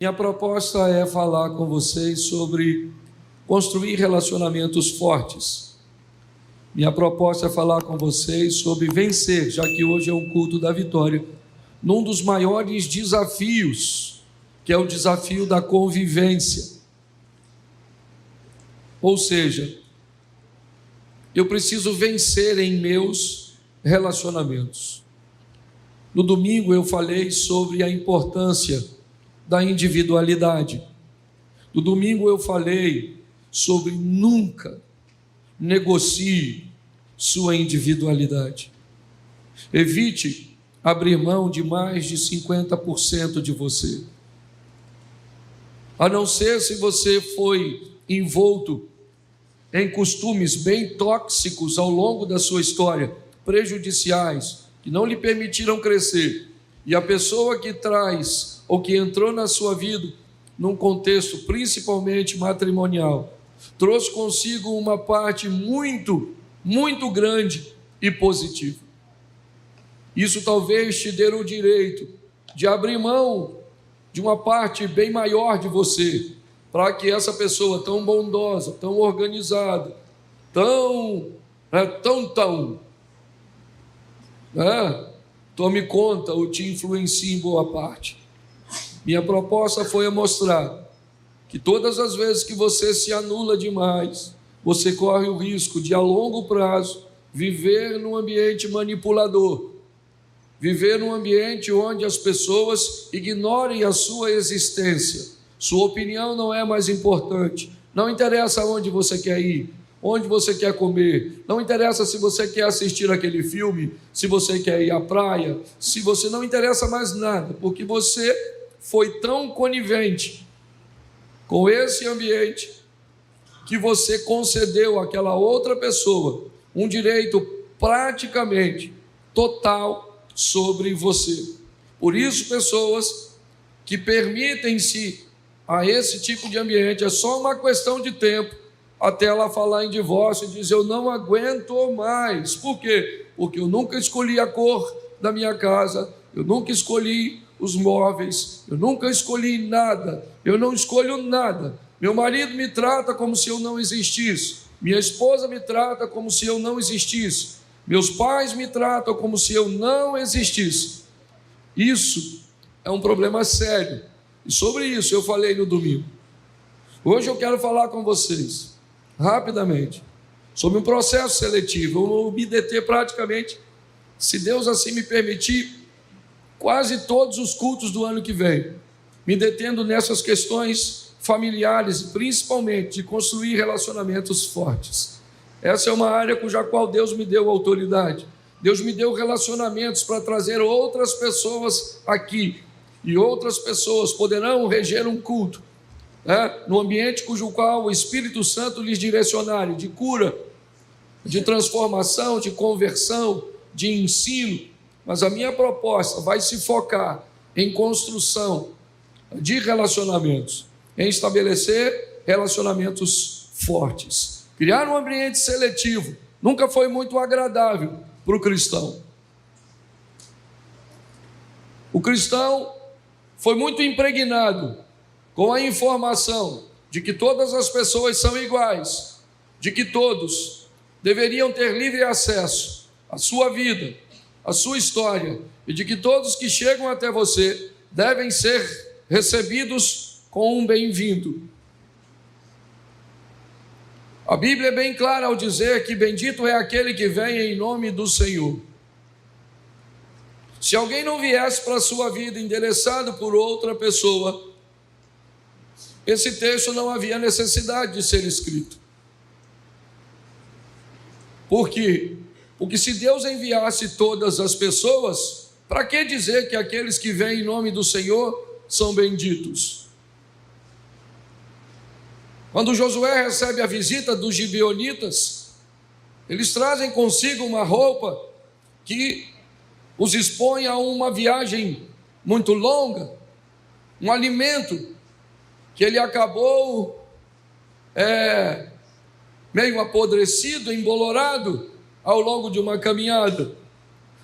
Minha proposta é falar com vocês sobre construir relacionamentos fortes. Minha proposta é falar com vocês sobre vencer, já que hoje é um culto da vitória, num dos maiores desafios, que é o desafio da convivência. Ou seja, eu preciso vencer em meus relacionamentos. No domingo eu falei sobre a importância da individualidade. No domingo eu falei sobre nunca negocie sua individualidade. Evite abrir mão de mais de 50% de você. A não ser se você foi envolto em costumes bem tóxicos ao longo da sua história, prejudiciais, que não lhe permitiram crescer. E a pessoa que traz ou que entrou na sua vida num contexto principalmente matrimonial, trouxe consigo uma parte muito grande e positiva. Isso talvez te dê o direito de abrir mão de uma parte bem maior de você, para que essa pessoa tão bondosa, tão organizada, tome conta ou te influencie em boa parte. Minha proposta foi mostrar que todas as vezes que você se anula demais, você corre o risco de, a longo prazo, viver num ambiente manipulador, viver num ambiente onde as pessoas ignorem a sua existência. Sua opinião não é mais importante. Não interessa onde você quer ir, onde você quer comer. Não interessa se você quer assistir aquele filme, se você quer ir à praia, se você não interessa mais nada, porque você foi tão conivente com esse ambiente que você concedeu àquela outra pessoa um direito praticamente total sobre você. Por isso, pessoas que permitem-se a esse tipo de ambiente, é só uma questão de tempo até ela falar em divórcio e dizer: eu não aguento mais. Por quê? Porque eu nunca escolhi a cor da minha casa, eu nunca escolhi os móveis, eu nunca escolhi nada, eu não escolho nada. Meu marido me trata como se eu não existisse, minha esposa me trata como se eu não existisse, meus pais me tratam como se eu não existisse. Isso é um problema sério, e sobre isso eu falei no domingo. Hoje eu quero falar com vocês, rapidamente, sobre um processo seletivo. Eu vou me deter praticamente, se Deus assim me permitir, quase todos os cultos do ano que vem, me detendo nessas questões familiares, principalmente de construir relacionamentos fortes. Essa é uma área cuja qual Deus me deu autoridade. Deus me deu relacionamentos para trazer outras pessoas aqui, e outras pessoas poderão reger um culto, no ambiente cujo qual o Espírito Santo lhes direcionar, de cura, de transformação, de conversão, de ensino. Mas a minha proposta vai se focar em construção de relacionamentos, em estabelecer relacionamentos fortes. Criar um ambiente seletivo nunca foi muito agradável para o cristão. O cristão foi muito impregnado com a informação de que todas as pessoas são iguais, de que todos deveriam ter livre acesso à sua vida, a sua história, e de que todos que chegam até você devem ser recebidos com um bem-vindo. A Bíblia é bem clara ao dizer que bendito é aquele que vem em nome do Senhor. Se alguém não viesse para a sua vida endereçado por outra pessoa, esse texto não havia necessidade de ser escrito. Por quê? Porque se Deus enviasse todas as pessoas, para que dizer que aqueles que vêm em nome do Senhor são benditos? Quando Josué recebe a visita dos gibeonitas, eles trazem consigo uma roupa que os expõe a uma viagem muito longa, um alimento que ele acabou meio apodrecido, embolorado, ao longo de uma caminhada.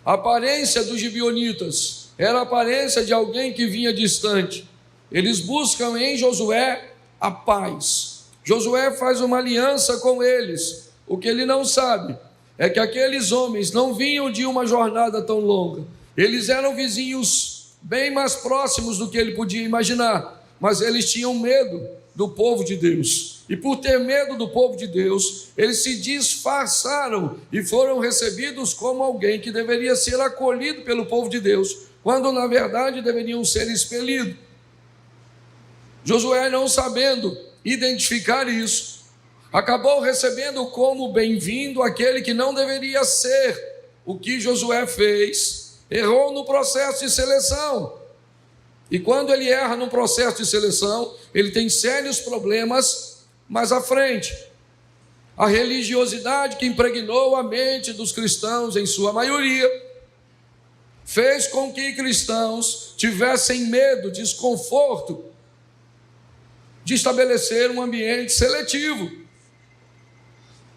A aparência dos gibeonitas era a aparência de alguém que vinha distante, eles buscam em Josué a paz. Josué faz uma aliança com eles. O que ele não sabe é que aqueles homens não vinham de uma jornada tão longa. Eles eram vizinhos bem mais próximos do que ele podia imaginar, mas eles tinham medo do povo de Deus. E por ter medo do povo de Deus, eles se disfarçaram e foram recebidos como alguém que deveria ser acolhido pelo povo de Deus, quando na verdade deveriam ser expelidos. Josué, não sabendo identificar isso, acabou recebendo como bem-vindo aquele que não deveria ser. O que Josué fez? Errou no processo de seleção. E quando ele erra no processo de seleção, ele tem sérios problemas mais à frente. A religiosidade que impregnou a mente dos cristãos, em sua maioria, fez com que cristãos tivessem medo, desconforto de estabelecer um ambiente seletivo.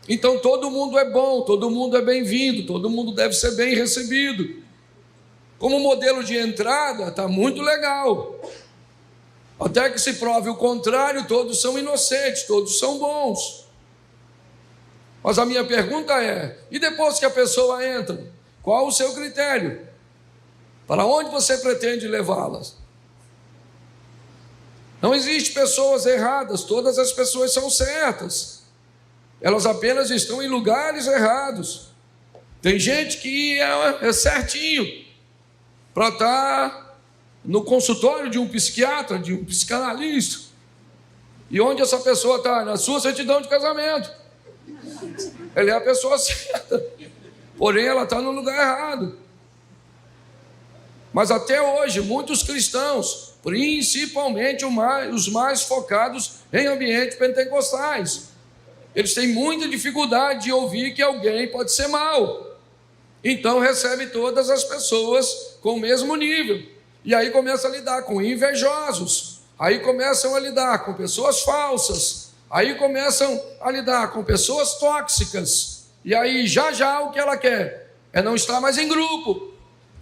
Então todo mundo é bom, todo mundo é bem-vindo, todo mundo deve ser bem recebido. Como modelo de entrada, está muito legal. Até que se prove o contrário, todos são inocentes, todos são bons. Mas a minha pergunta é, e depois que a pessoa entra, qual o seu critério? Para onde você pretende levá-las? Não existe pessoas erradas, todas as pessoas são certas. Elas apenas estão em lugares errados. Tem gente que é certinho para estar no consultório de um psiquiatra, de um psicanalista. E onde essa pessoa está? Na sua certidão de casamento. Ela é a pessoa certa, porém ela está no lugar errado. Mas até hoje, muitos cristãos, principalmente os mais focados em ambientes pentecostais, eles têm muita dificuldade de ouvir que alguém pode ser mau. Então recebe todas as pessoas com o mesmo nível. E aí começa a lidar com invejosos. Aí começam a lidar com pessoas falsas. Aí começam a lidar com pessoas tóxicas. E aí já o que ela quer é não estar mais em grupo.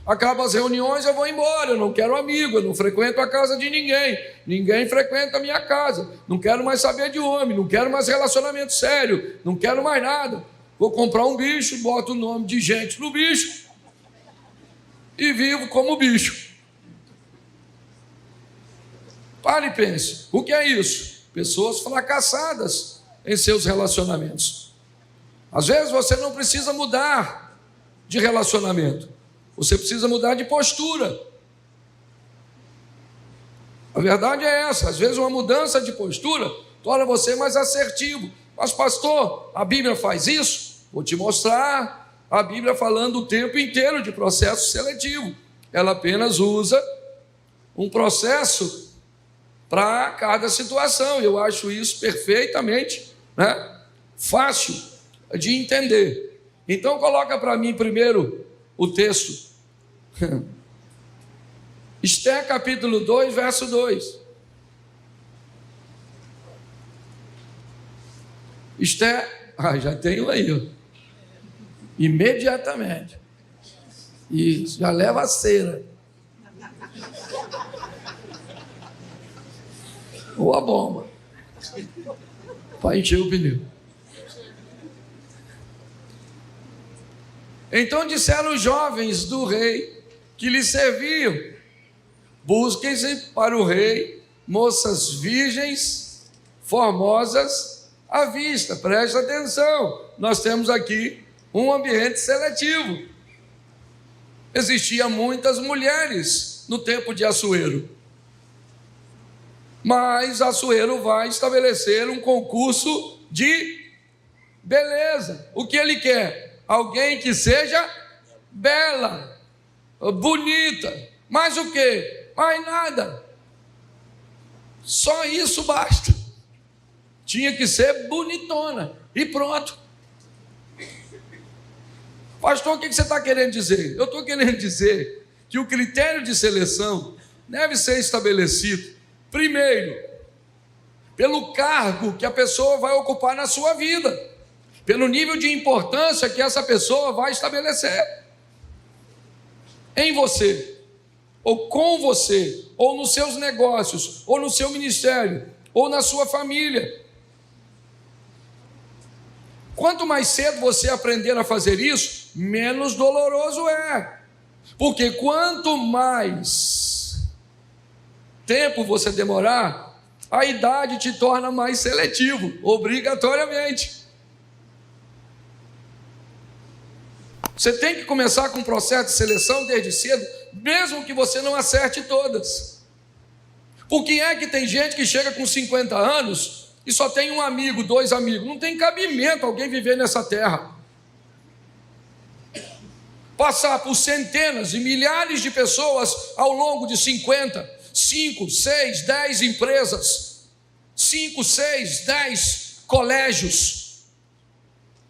Acaba as reuniões, eu vou embora, eu não quero amigo, eu não frequento a casa de ninguém. Ninguém frequenta a minha casa. Não quero mais saber de homem, não quero mais relacionamento sério, não quero mais nada. Vou comprar um bicho, boto o nome de gente no bicho e vivo como bicho. Pare e pense, o que é isso? Pessoas fracassadas em seus relacionamentos. Às vezes você não precisa mudar de relacionamento, você precisa mudar de postura. A verdade é essa, às vezes uma mudança de postura torna você mais assertivo. Mas pastor, a Bíblia faz isso? Vou te mostrar a Bíblia falando o tempo inteiro de processo seletivo. Ela apenas usa um processo para cada situação. Eu acho isso perfeitamente, fácil de entender. Então coloca para mim primeiro o texto. Esté capítulo 2, verso 2. Esté, já tenho aí, ó. Imediatamente. E já leva a cera. Ou a bomba. Para encher o pneu. Então disseram os jovens do rei que lhe serviam: busquem-se para o rei moças virgens, formosas à vista. Preste atenção, nós temos aqui um ambiente seletivo. Existiam muitas mulheres no tempo de Assuero, mas Assuero vai estabelecer um concurso de beleza. O que ele quer? Alguém que seja bela, bonita. Mais o quê? Mais nada. Só isso basta. Tinha que ser bonitona e pronto. Pastor, o que você está querendo dizer? Eu estou querendo dizer que o critério de seleção deve ser estabelecido, primeiro, pelo cargo que a pessoa vai ocupar na sua vida, pelo nível de importância que essa pessoa vai estabelecer em você. ou com você, ou nos seus negócios, ou no seu ministério, ou na sua família. Quanto mais cedo você aprender a fazer isso, menos doloroso é. Porque quanto mais tempo você demorar, a idade te torna mais seletivo, obrigatoriamente. Você tem que começar com um processo de seleção desde cedo, mesmo que você não acerte todas. Por que é que tem gente que chega com 50 anos e só tem um amigo, 2 amigos? Não tem cabimento alguém viver nessa terra. Passar por centenas e milhares de pessoas ao longo de 50, 5, 6, 10 empresas, 5, 6, 10 colégios,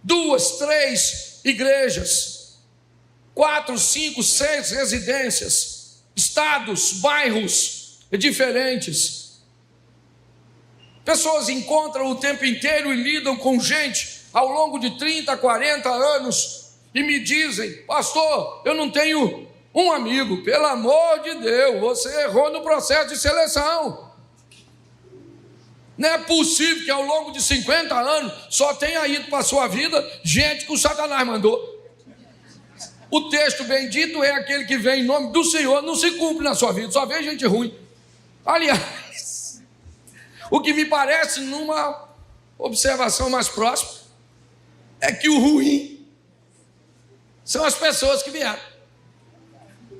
2, 3 igrejas, 4, 5, 6 residências, estados, bairros diferentes. Pessoas encontram o tempo inteiro e lidam com gente ao longo de 30, 40 anos e me dizem: pastor, eu não tenho um amigo. Pelo amor de Deus, você errou no processo de seleção. Não é possível que ao longo de 50 anos só tenha ido para a sua vida gente que o Satanás mandou. O texto bendito é aquele que vem em nome do Senhor, não se cumpre na sua vida, só vê gente ruim. Aliás, o que me parece, numa observação mais próxima, é que o ruim são as pessoas que vieram,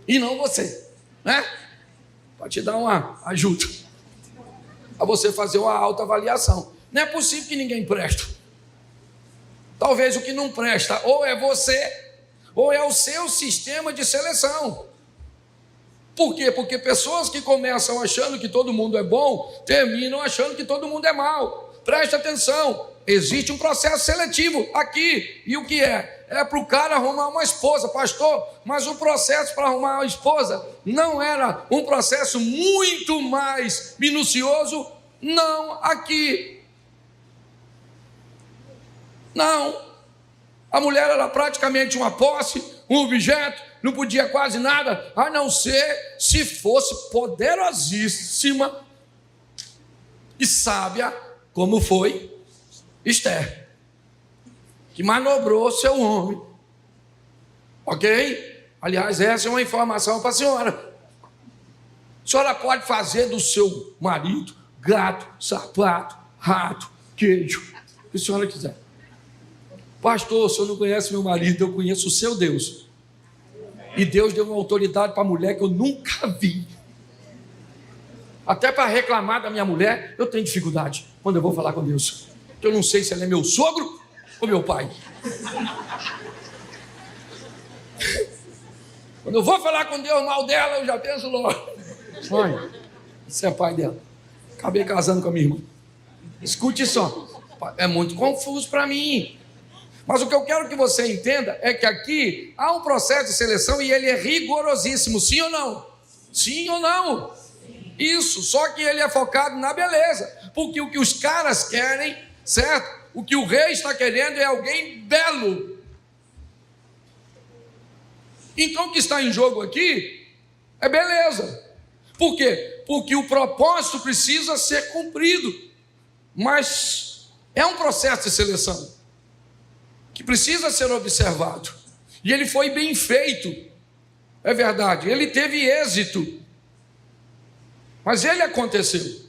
e não você, né? Para te dar uma ajuda, a você fazer uma autoavaliação. Não é possível que ninguém presta. Talvez o que não presta ou é você, ou é o seu sistema de seleção. Por quê? Porque pessoas que começam achando que todo mundo é bom, terminam achando que todo mundo é mau. Preste atenção, existe um processo seletivo aqui. E o que é? É para o cara arrumar uma esposa. Pastor, mas o processo para arrumar uma esposa não era um processo muito mais minucioso? Não, aqui. Não. A mulher era praticamente uma posse, um objeto, não podia quase nada, a não ser se fosse poderosíssima e sábia, como foi Esther, que manobrou seu homem. Ok? Aliás, essa é uma informação para a senhora. A senhora pode fazer do seu marido gato, sapato, rato, queijo, o que a senhora quiser. Pastor, o senhor não conhece meu marido, eu conheço o seu Deus. E Deus deu uma autoridade para a mulher que eu nunca vi. Até para reclamar da minha mulher, eu tenho dificuldade quando eu vou falar com Deus. Eu não sei se ela é meu sogro ou meu pai. Quando eu vou falar com Deus mal dela, eu já penso logo: mãe, você é pai dela. Acabei casando com a minha irmã. Escute só, é muito confuso para mim. Mas o que eu quero que você entenda é que aqui há um processo de seleção e ele é rigorosíssimo, sim ou não? Sim ou não? Sim. Isso, só que ele é focado na beleza, porque o que os caras querem, certo? O que o rei está querendo é alguém belo. Então o que está em jogo aqui é beleza. Por quê? Porque o propósito precisa ser cumprido, mas é um processo de seleção que precisa ser observado. E ele foi bem feito, é verdade, ele teve êxito, mas ele aconteceu.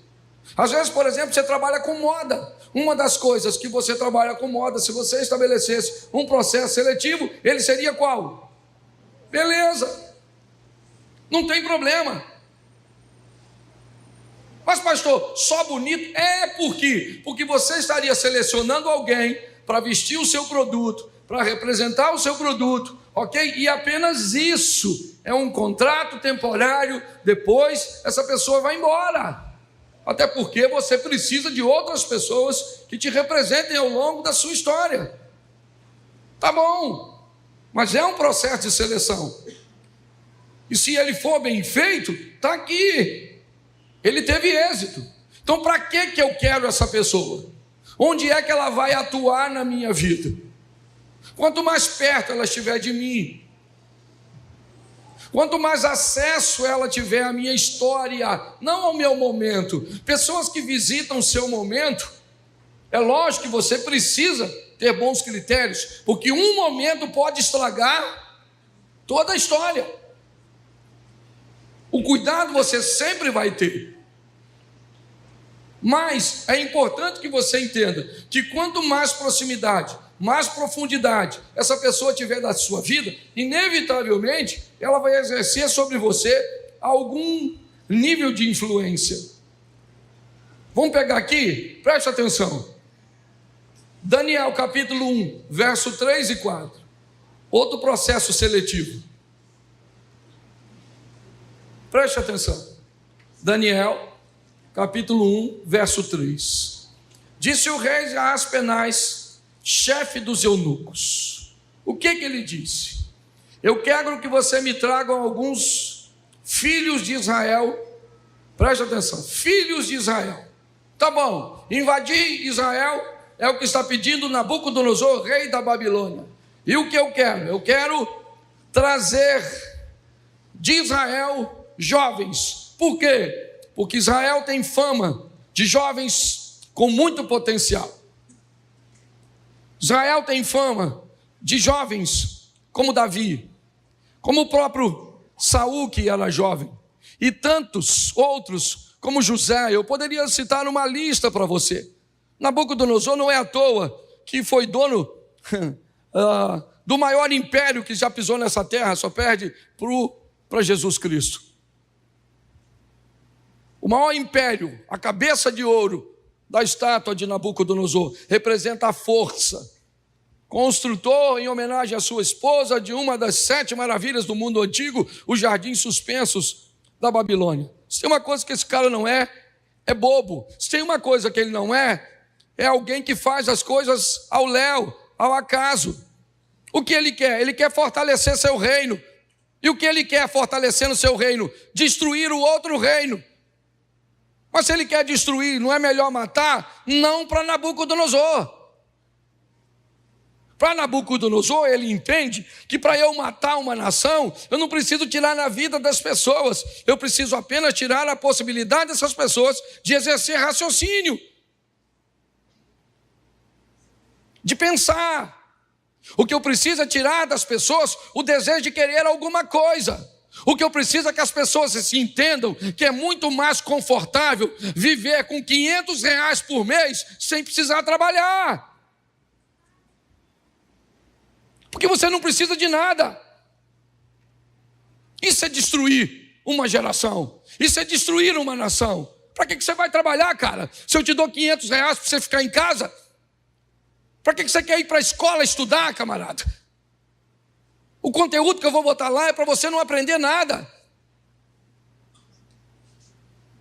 Às vezes, por exemplo, você trabalha com moda. Uma das coisas que você trabalha com moda, se você estabelecesse um processo seletivo, ele seria qual? Beleza, não tem problema. Mas pastor, só bonito? É porque você estaria selecionando alguém para vestir o seu produto, para representar o seu produto, ok? E apenas isso é um contrato temporário, depois essa pessoa vai embora. Até porque você precisa de outras pessoas que te representem ao longo da sua história. Tá bom, mas é um processo de seleção. E se ele for bem feito, está aqui. Ele teve êxito. Então para que eu quero essa pessoa? Onde é que ela vai atuar na minha vida? Quanto mais perto ela estiver de mim, Quanto mais acesso ela tiver à minha história, não ao meu momento. Pessoas que visitam o seu momento, é lógico que você precisa ter bons critérios, porque um momento pode estragar toda a história. O cuidado você sempre vai ter. Mas é importante que você entenda que quanto mais proximidade, mais profundidade essa pessoa tiver da sua vida, inevitavelmente ela vai exercer sobre você algum nível de influência. Vamos pegar aqui, preste atenção. Daniel capítulo 1, verso 3 e 4. Outro processo seletivo. Preste atenção. Daniel capítulo 1, verso 3. Disse o rei a Aspenaz, chefe dos eunucos. O que ele disse? Eu quero que você me traga alguns filhos de Israel. Preste atenção, filhos de Israel. Tá bom, invadir Israel é o que está pedindo Nabucodonosor, rei da Babilônia. E o que eu quero? Eu quero trazer de Israel jovens. Por quê? Porque Israel tem fama de jovens com muito potencial. Israel tem fama de jovens como Davi, como o próprio Saul, que era jovem, e tantos outros como José. Eu poderia citar uma lista para você. Nabucodonosor não é à toa que foi dono do maior império que já pisou nessa terra, só perde para Jesus Cristo. O maior império, a cabeça de ouro da estátua de Nabucodonosor, representa a força. Construtor, em homenagem à sua esposa, de uma das 7 maravilhas do mundo antigo, os jardins suspensos da Babilônia. Se tem uma coisa que esse cara não é bobo. Se tem uma coisa que ele não é alguém que faz as coisas ao léu, ao acaso. O que ele quer? Ele quer fortalecer seu reino. E o que ele quer fortalecendo seu reino? Destruir o outro reino. Mas se ele quer destruir, não é melhor matar? Não para Nabucodonosor. Para Nabucodonosor, ele entende que para eu matar uma nação, eu não preciso tirar na vida das pessoas, eu preciso apenas tirar a possibilidade dessas pessoas de exercer raciocínio, de pensar. O que eu preciso é tirar das pessoas o desejo de querer alguma coisa. O que eu preciso é que as pessoas se entendam que é muito mais confortável viver com R$500 por mês sem precisar trabalhar. Porque você não precisa de nada. Isso é destruir uma geração. Isso é destruir uma nação. Para que você vai trabalhar, cara? Se eu te dou R$500 para você ficar em casa, para que você quer ir para a escola estudar, camarada? O conteúdo que eu vou botar lá é para você não aprender nada.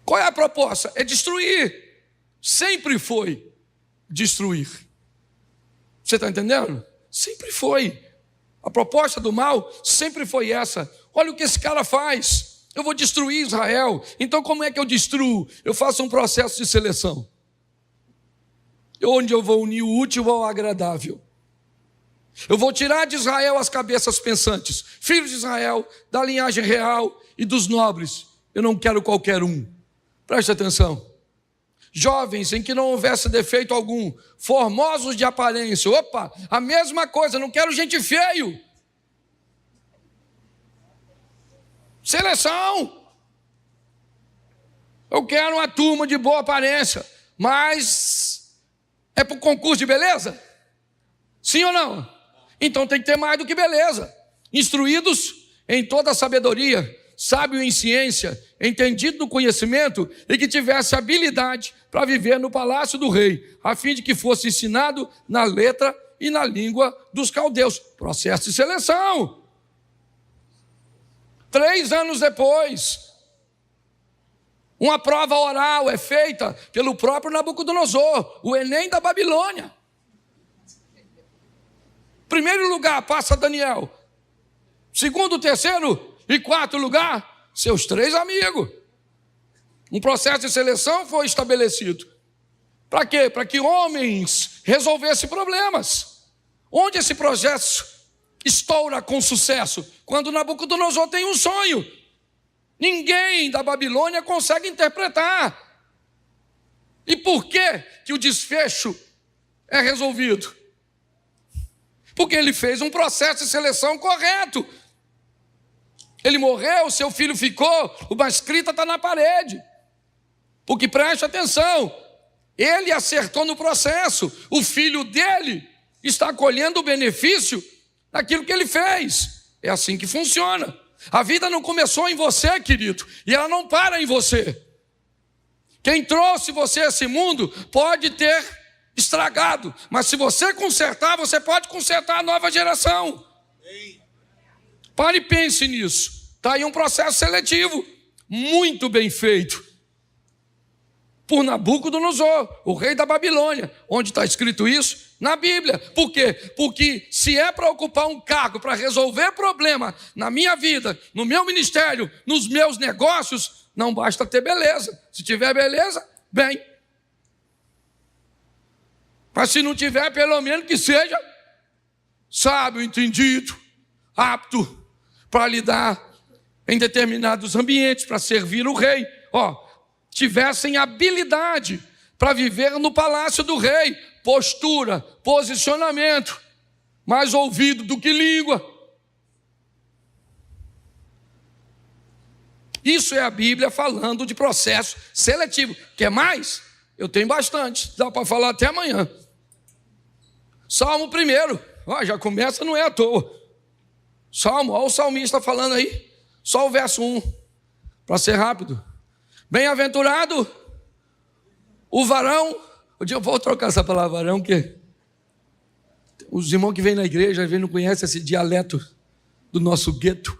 Qual é a proposta? É destruir. Sempre foi destruir. Você está entendendo? Sempre foi. A proposta do mal sempre foi essa. Olha o que esse cara faz. Eu vou destruir Israel. Então como é que eu destruo? Eu faço um processo de seleção, onde eu vou unir o útil ao agradável. Eu vou tirar de Israel as cabeças pensantes, filhos de Israel, da linhagem real e dos nobres. Eu não quero qualquer um. Preste atenção. Jovens em que não houvesse defeito algum, formosos de aparência. Opa, a mesma coisa, não quero gente feio. Seleção. Eu quero uma turma de boa aparência, mas é para o concurso de beleza? Sim ou não? Então tem que ter mais do que beleza. Instruídos em toda a sabedoria, sábio em ciência, entendido no conhecimento e que tivesse habilidade para viver no palácio do rei, a fim de que fosse ensinado na letra e na língua dos caldeus. Processo de seleção. 3 anos depois, uma prova oral é feita pelo próprio Nabucodonosor, o Enem da Babilônia. Primeiro lugar passa Daniel. Segundo, terceiro e quarto lugar, seus 3 amigos. Um processo de seleção foi estabelecido. Para quê? Para que homens resolvessem problemas. Onde esse processo estoura com sucesso? Quando Nabucodonosor tem um sonho. Ninguém da Babilônia consegue interpretar. E por que que o desfecho é resolvido? Porque ele fez um processo de seleção correto. Ele morreu, seu filho ficou, uma escrita está na parede. Porque preste atenção, ele acertou no processo, o filho dele está colhendo o benefício daquilo que ele fez. É assim que funciona. A vida não começou em você, querido, e ela não para em você. Quem trouxe você a esse mundo pode ter estragado, mas se você consertar, você pode consertar a nova geração. Pare e pense nisso. Está aí um processo seletivo, muito bem feito, por Nabucodonosor, o rei da Babilônia. Onde está escrito isso? Na Bíblia. Por quê? Porque se é para ocupar um cargo, para resolver problema na minha vida, no meu ministério, nos meus negócios, não basta ter beleza. Se tiver beleza, bem. Mas se não tiver, pelo menos que seja sábio, entendido, apto para lidar em determinados ambientes, para servir o rei. Tivessem habilidade para viver no palácio do rei, postura, posicionamento, mais ouvido do que língua. Isso é a Bíblia falando de processo seletivo. Quer mais? Eu tenho bastante, dá para falar até amanhã. Salmo 1, já começa, não é à toa. Salmo, olha o salmista falando aí, só o verso 1, para ser rápido. Bem-aventurado o varão. Eu vou trocar essa palavra varão, porque os irmãos que vêm na igreja, às vezes não conhecem esse dialeto do nosso gueto.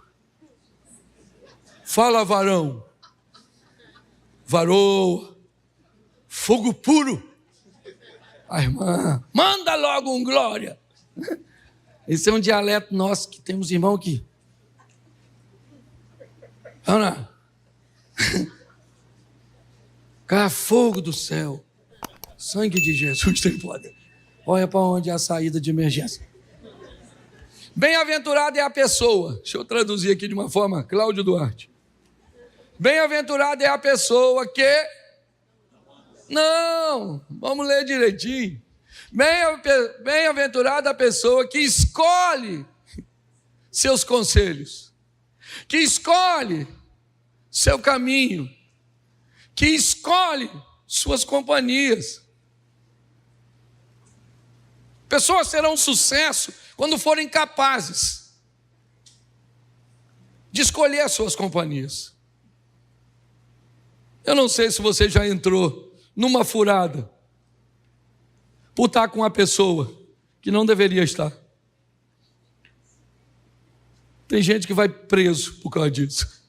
Fala varão, varoa, fogo puro. A irmã, manda logo um glória. Esse é um dialeto nosso, que temos irmãos aqui. Ana, cá fogo do céu, sangue de Jesus tem poder. Olha para onde é a saída de emergência. Bem-aventurada é a pessoa. Deixa eu traduzir aqui de uma forma, Cláudio Duarte. Bem-aventurada é a pessoa que... Não, vamos ler direitinho. Bem-aventurada a pessoa que escolhe seus conselhos, que escolhe seu caminho, que escolhe suas companhias. Pessoas terão sucesso quando forem capazes de escolher as suas companhias. Eu não sei se você já entrou numa furada por estar com uma pessoa que não deveria estar. Tem gente que vai preso por causa disso.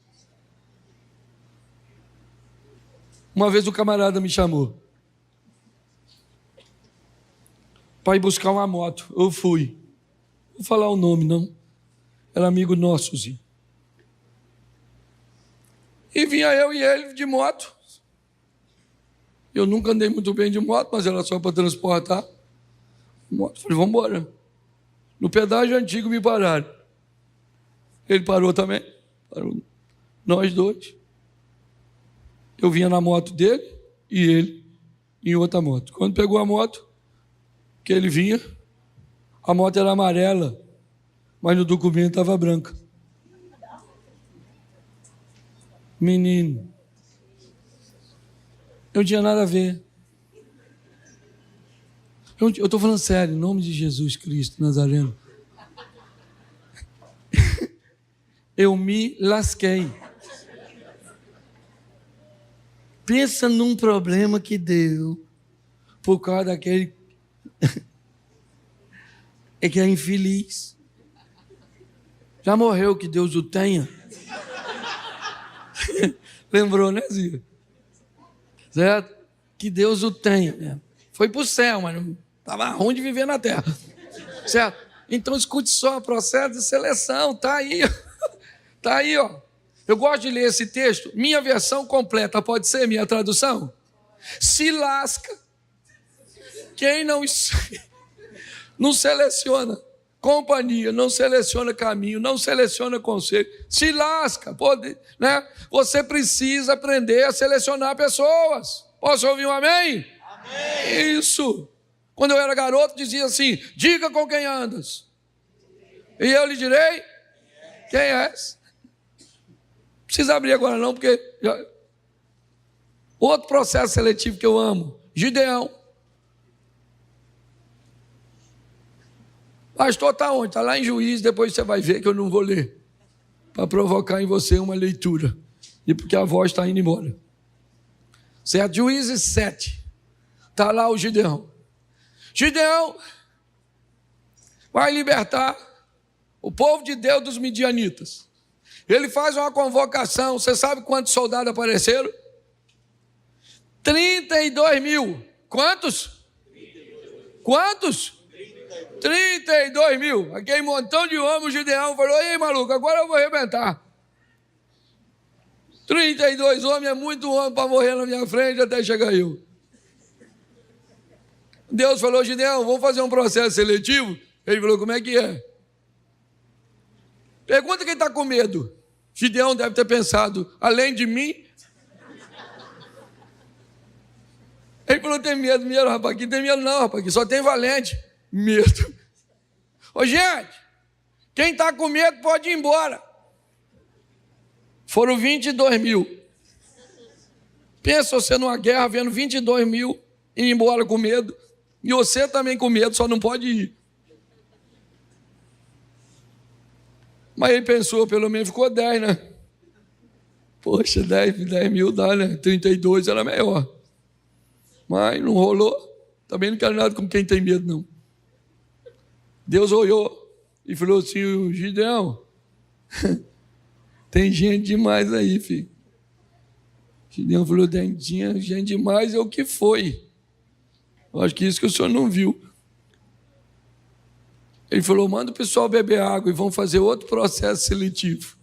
Uma vez o camarada me chamou para ir buscar uma moto. Eu fui. Não vou falar o nome, não. Era amigo nosso, Zinho. E vinha eu e ele de moto. Eu nunca andei muito bem de moto, mas era só para transportar. Moto. Falei, vamos embora. No pedágio antigo me pararam. Ele parou também. Parou. Nós dois. Eu vinha na moto dele e ele em outra moto. Quando pegou a moto, que ele vinha, a moto era amarela, mas no documento estava branca. Menino, eu não tinha nada a ver. Eu estou falando sério, em nome de Jesus Cristo Nazareno. Eu me lasquei. Pensa num problema que deu por causa daquele que é infeliz. Já morreu, que Deus o tenha. Lembrou, né, Zia? Certo? Que Deus o tenha. Foi para o céu, mas não estava ruim de viver na terra. Certo? Então escute só o processo de seleção. Está aí. Está aí, ó. Eu gosto de ler esse texto. Minha versão completa pode ser minha tradução? Se lasca quem não seleciona companhia, não seleciona caminho, não seleciona conselho, se lasca, né? Você precisa aprender a selecionar pessoas. Posso ouvir um amém? Amém. Isso. Quando eu era garoto, dizia assim: diga com quem andas, e eu lhe direi quem és. Não precisa abrir agora não, porque outro processo seletivo que eu amo, Gideão. Pastor, está onde? Está lá em Juízes, depois você vai ver que eu não vou ler, para provocar em você uma leitura, e porque a voz está indo embora. Certo? Juízes 7, está lá o Gideão. Gideão vai libertar o povo de Deus dos midianitas. Ele faz uma convocação, você sabe quantos soldados apareceram? 32 mil. Quantos? Quantos? 32 mil. Aquele montão de homens, o Gideão falou: ei, maluco, agora eu vou arrebentar. 32 homens é muito homem para morrer na minha frente até chegar eu. Deus falou: Gideão, vamos fazer um processo seletivo? Ele falou: como é que é? Pergunta quem está com medo. Gideão deve ter pensado: além de mim. Ele falou: tem medo, rapaz, aqui tem medo não, rapaz, aqui só tem valente. Medo. Ô gente, quem está com medo pode ir embora. Foram 22 mil. Pensa você numa guerra vendo 22 mil ir embora com medo, e você também com medo, só não pode ir. Mas ele pensou, pelo menos ficou 10, né? Poxa, 10 mil dá, né? 32 era melhor. Mas não rolou. Também não quero nada com quem tem medo, não. Deus olhou e falou assim: Gideão, tem gente demais aí, filho. Gideão falou: tinha gente demais, é o que foi. Eu acho que isso que o senhor não viu. Ele falou: manda o pessoal beber água e vão fazer outro processo seletivo.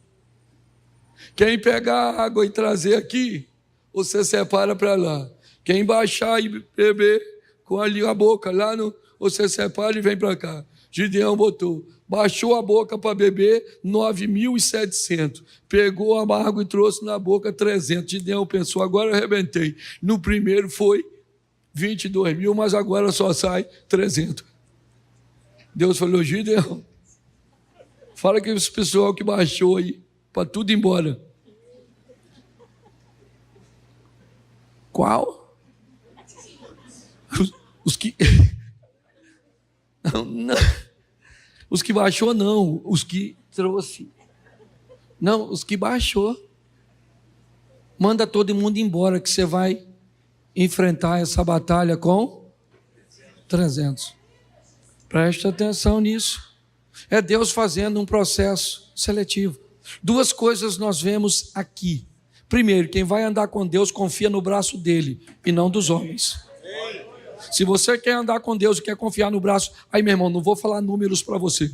Quem pegar água e trazer aqui, você separa para lá. Quem baixar e beber com ali a boca lá, você separa e vem para cá. Gideão baixou a boca para beber 9.700. Pegou a água e trouxe na boca 300. Gideão pensou: agora eu arrebentei. No primeiro foi 22 mil, mas agora só sai 300. Deus falou: Gideão, fala que esse pessoal que baixou aí, para tudo ir embora. Qual? Os que... Não. Os que baixou não, os que trouxe. Não, os que baixou. Manda todo mundo embora que você vai enfrentar essa batalha com 300. Preste atenção nisso. É Deus fazendo um processo seletivo. Duas coisas nós vemos aqui. Primeiro, quem vai andar com Deus confia no braço dele e não dos homens. Se você quer andar com Deus e quer confiar no braço, aí, meu irmão, não vou falar números para você.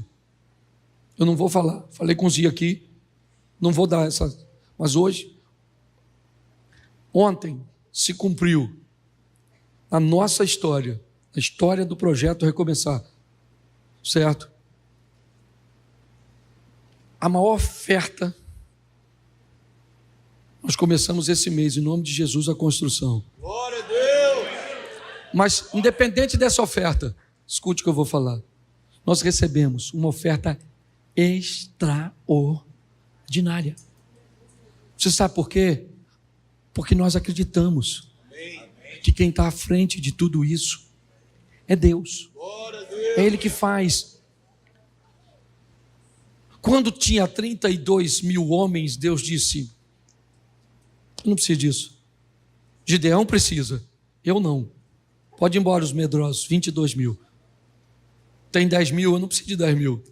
Eu não vou falar. Falei com o Zia aqui, não vou dar essa. Mas hoje, ontem, se cumpriu a nossa história, a história do projeto Recomeçar. Certo? A maior oferta, nós começamos esse mês, em nome de Jesus, a construção. Glória a Deus! Mas, independente dessa oferta, escute o que eu vou falar. Nós recebemos uma oferta extraordinária. Você sabe por quê? Porque nós acreditamos que quem está à frente de tudo isso é Deus. É Ele que faz. Quando tinha 32 mil homens, Deus disse: eu não preciso disso. Gideão precisa, eu não. Pode ir embora os medrosos, 22 mil. Tem 10 mil, eu não preciso de 10 mil.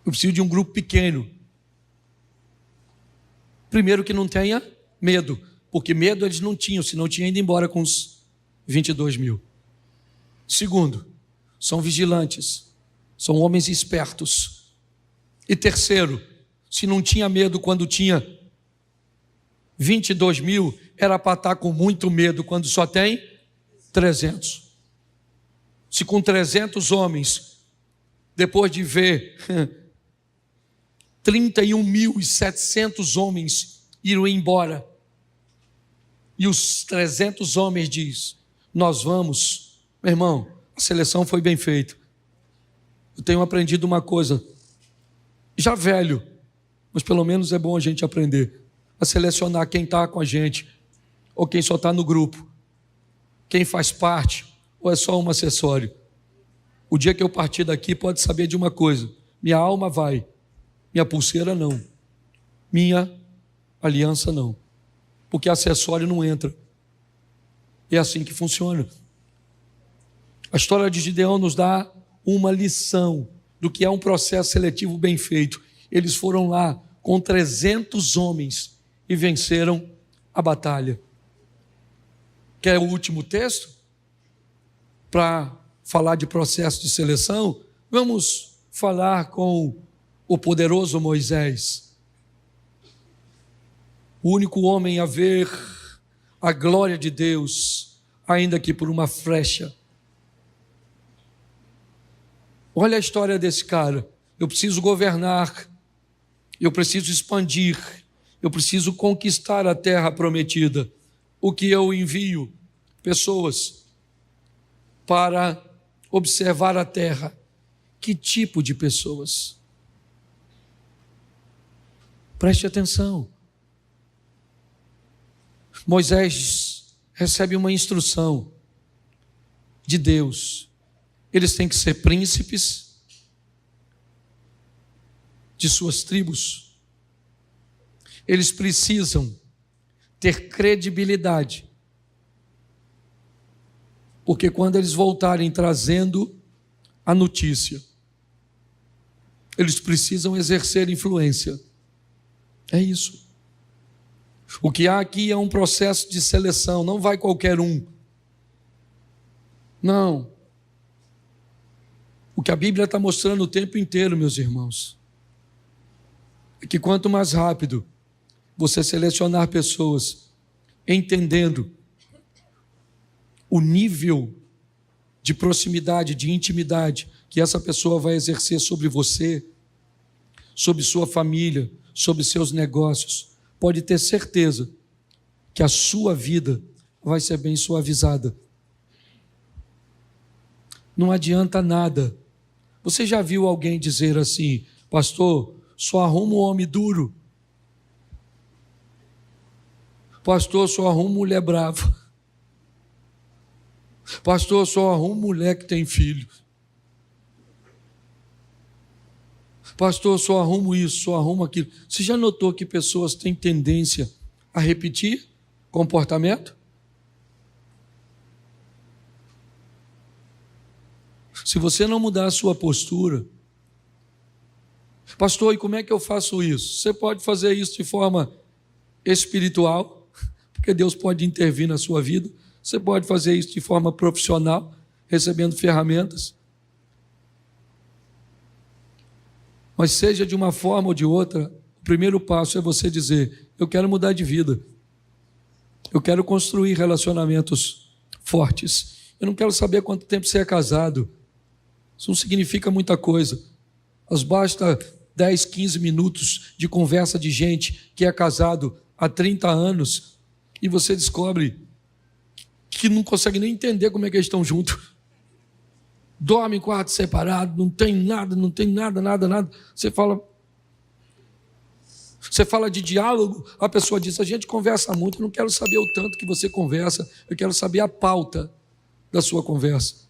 Eu preciso de um grupo pequeno. Primeiro, que não tenha medo, porque medo eles não tinham, senão tinha ido embora com os 22 mil. Segundo, são vigilantes, são homens espertos. E terceiro, se não tinha medo quando tinha 22 mil, era para estar com muito medo quando só tem 300. se com 300 homens, depois de ver 31.700 homens irem embora, e os 300 homens diz: nós vamos, meu irmão, a seleção foi bem feita. Eu tenho aprendido uma coisa, já velho, mas pelo menos é bom a gente aprender a selecionar quem está com a gente, ou quem só está no grupo, quem faz parte, ou é só um acessório. O dia que eu partir daqui, pode saber de uma coisa: minha alma vai, minha pulseira não, minha aliança não, porque acessório não entra. É assim que funciona. A história de Gideão nos dá uma lição do que é um processo seletivo bem feito. Eles foram lá com 300 homens e venceram a batalha. Quer o último texto? Para falar de processo de seleção, vamos falar com o poderoso Moisés. O único homem a ver a glória de Deus, ainda que por uma flecha. Olha a história desse cara. Eu preciso governar, eu preciso expandir, eu preciso conquistar a terra prometida. O que eu envio? Pessoas para observar a terra. Que tipo de pessoas? Preste atenção. Moisés recebe uma instrução de Deus. Eles têm que ser príncipes de suas tribos. Eles precisam ter credibilidade, porque quando eles voltarem trazendo a notícia, eles precisam exercer influência. É isso. O que há aqui é um processo de seleção, não vai qualquer um. Não. O que a Bíblia está mostrando o tempo inteiro, meus irmãos, é que quanto mais rápido você selecionar pessoas, entendendo o nível de proximidade, de intimidade que essa pessoa vai exercer sobre você, sobre sua família, sobre seus negócios, pode ter certeza que a sua vida vai ser bem suavizada. Não adianta nada. Você já viu alguém dizer assim: pastor, só arruma um homem duro. Pastor, só arruma mulher brava. Pastor, só arruma mulher que tem filho. Pastor, só arrumo isso, só arrumo aquilo. Você já notou que pessoas têm tendência a repetir comportamento? Se você não mudar a sua postura, pastor, e como é que eu faço isso? Você pode fazer isso de forma espiritual, porque Deus pode intervir na sua vida. Você pode fazer isso de forma profissional, recebendo ferramentas. Mas seja de uma forma ou de outra, o primeiro passo é você dizer: eu quero mudar de vida. Eu quero construir relacionamentos fortes. Eu não quero saber quanto tempo você é casado. Isso não significa muita coisa. Mas basta 10, 15 minutos de conversa de gente que é casado há 30 anos e você descobre que não consegue nem entender como é que eles estão juntos. Dorme em quarto separado, não tem nada. Você fala de diálogo, a pessoa diz: a gente conversa muito, eu não quero saber o tanto que você conversa, eu quero saber a pauta da sua conversa.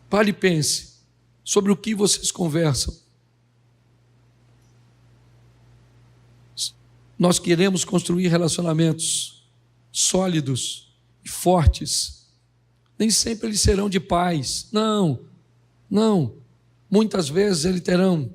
Pare e pense sobre o que vocês conversam. Nós queremos construir relacionamentos sólidos e fortes. Nem sempre eles serão de paz. Não. Muitas vezes eles terão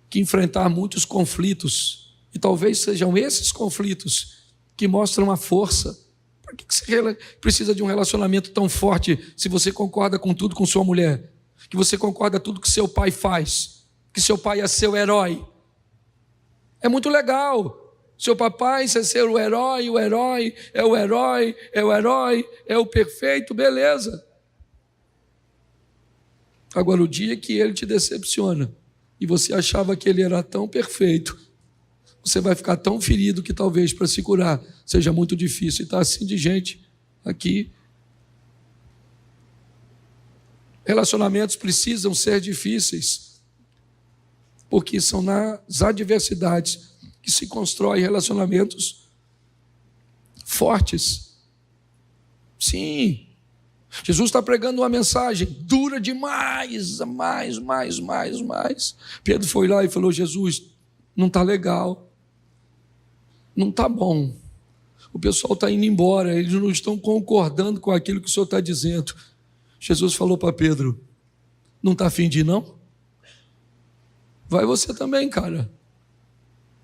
que enfrentar muitos conflitos. E talvez sejam esses conflitos que mostram a força. Por que você precisa de um relacionamento tão forte se você concorda com tudo com sua mulher? Que você concorda com tudo que seu pai faz? Que seu pai é seu herói? É muito legal. Seu papai, você ser o herói, é o perfeito, beleza. Agora, o dia que ele te decepciona e você achava que ele era tão perfeito, você vai ficar tão ferido que talvez para se curar seja muito difícil. E está assim de gente aqui. Relacionamentos precisam ser difíceis, porque são nas adversidades que se constroem relacionamentos fortes. Sim, Jesus está pregando uma mensagem dura demais, mais. Pedro foi lá e falou: Jesus, não está legal, não está bom, o pessoal está indo embora, eles não estão concordando com aquilo que o Senhor está dizendo. Jesus falou para Pedro: não está afim de ir, não? Vai você também, cara.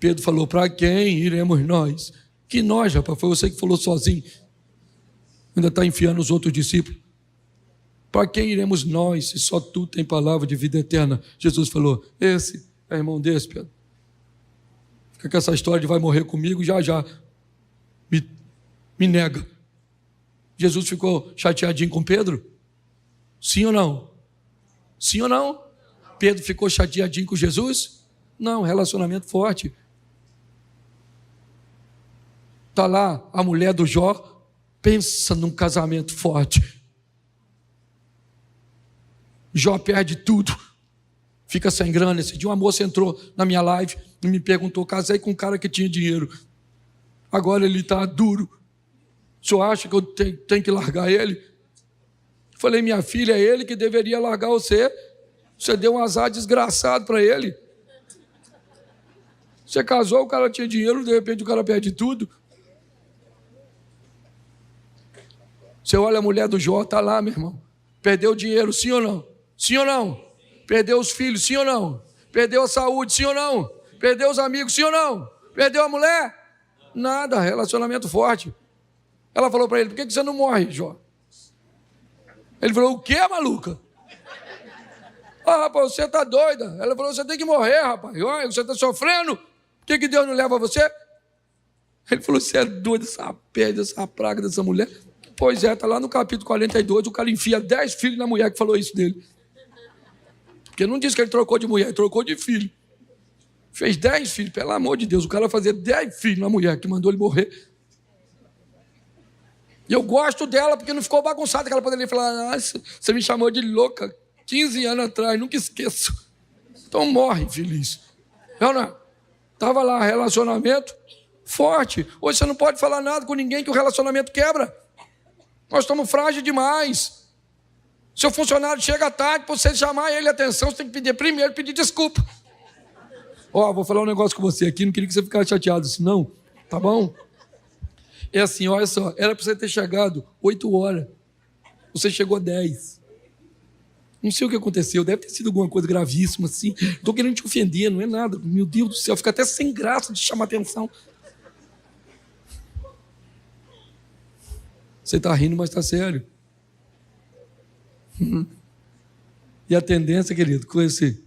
Pedro falou: para quem iremos nós? Que nós, rapaz, foi você que falou sozinho. Ainda está enfiando os outros discípulos. Para quem iremos nós, se só tu tem palavra de vida eterna? Jesus falou: esse é irmão desse, Pedro. Fica com essa história de vai morrer comigo, já me nega. Jesus ficou chateadinho com Pedro? Sim ou não? Sim ou não? Pedro ficou chateadinho com Jesus? Não, relacionamento forte. Está lá a mulher do Jó, pensa num casamento forte. Jó perde tudo, fica sem grana. Esse dia uma moça entrou na minha live e me perguntou: casei com um cara que tinha dinheiro, agora ele está duro, o senhor acha que eu tenho que largar ele? Falei: minha filha, é ele que deveria largar você. Você deu um azar desgraçado para ele. Você casou, o cara tinha dinheiro, de repente o cara perde tudo. Você olha a mulher do Jó, está lá, meu irmão. Perdeu o dinheiro, sim ou não? Sim ou não? Perdeu os filhos, sim ou não? Perdeu a saúde, sim ou não? Perdeu os amigos, sim ou não? Perdeu a mulher? Nada, relacionamento forte. Ela falou para ele: por que você não morre, Jó? Ele falou: o quê, maluca? Ah, rapaz, você está doida. Ela falou: você tem que morrer, rapaz. Olha, você está sofrendo. Por que Deus não leva você? Ele falou: você é doido, essa pedra, essa praga dessa mulher. Pois é, está lá no capítulo 42, o cara enfia 10 filhos na mulher que falou isso dele. Porque não disse que ele trocou de mulher, ele trocou de filho. Fez 10 filhos, pelo amor de Deus, o cara fazia 10 filhos na mulher que mandou ele morrer. E eu gosto dela porque não ficou bagunçada, que ela poderia falar: ah, você me chamou de louca 15 anos atrás, nunca esqueço. Então morre feliz. Não. Estava lá, relacionamento forte. Hoje você não pode falar nada com ninguém que o relacionamento quebra. Nós estamos frágeis demais. Seu funcionário chega tarde, para você chamar ele a atenção, você tem que primeiro pedir desculpa. Vou falar um negócio com você aqui, não queria que você ficasse chateado assim, não. Tá bom? É assim, olha só, era para você ter chegado 8 horas. Você chegou 10. Não sei o que aconteceu, deve ter sido alguma coisa gravíssima assim. Estou querendo te ofender, não é nada. Meu Deus do céu, fica até sem graça de chamar atenção. Você está rindo, mas está sério. E a tendência, querido, com esse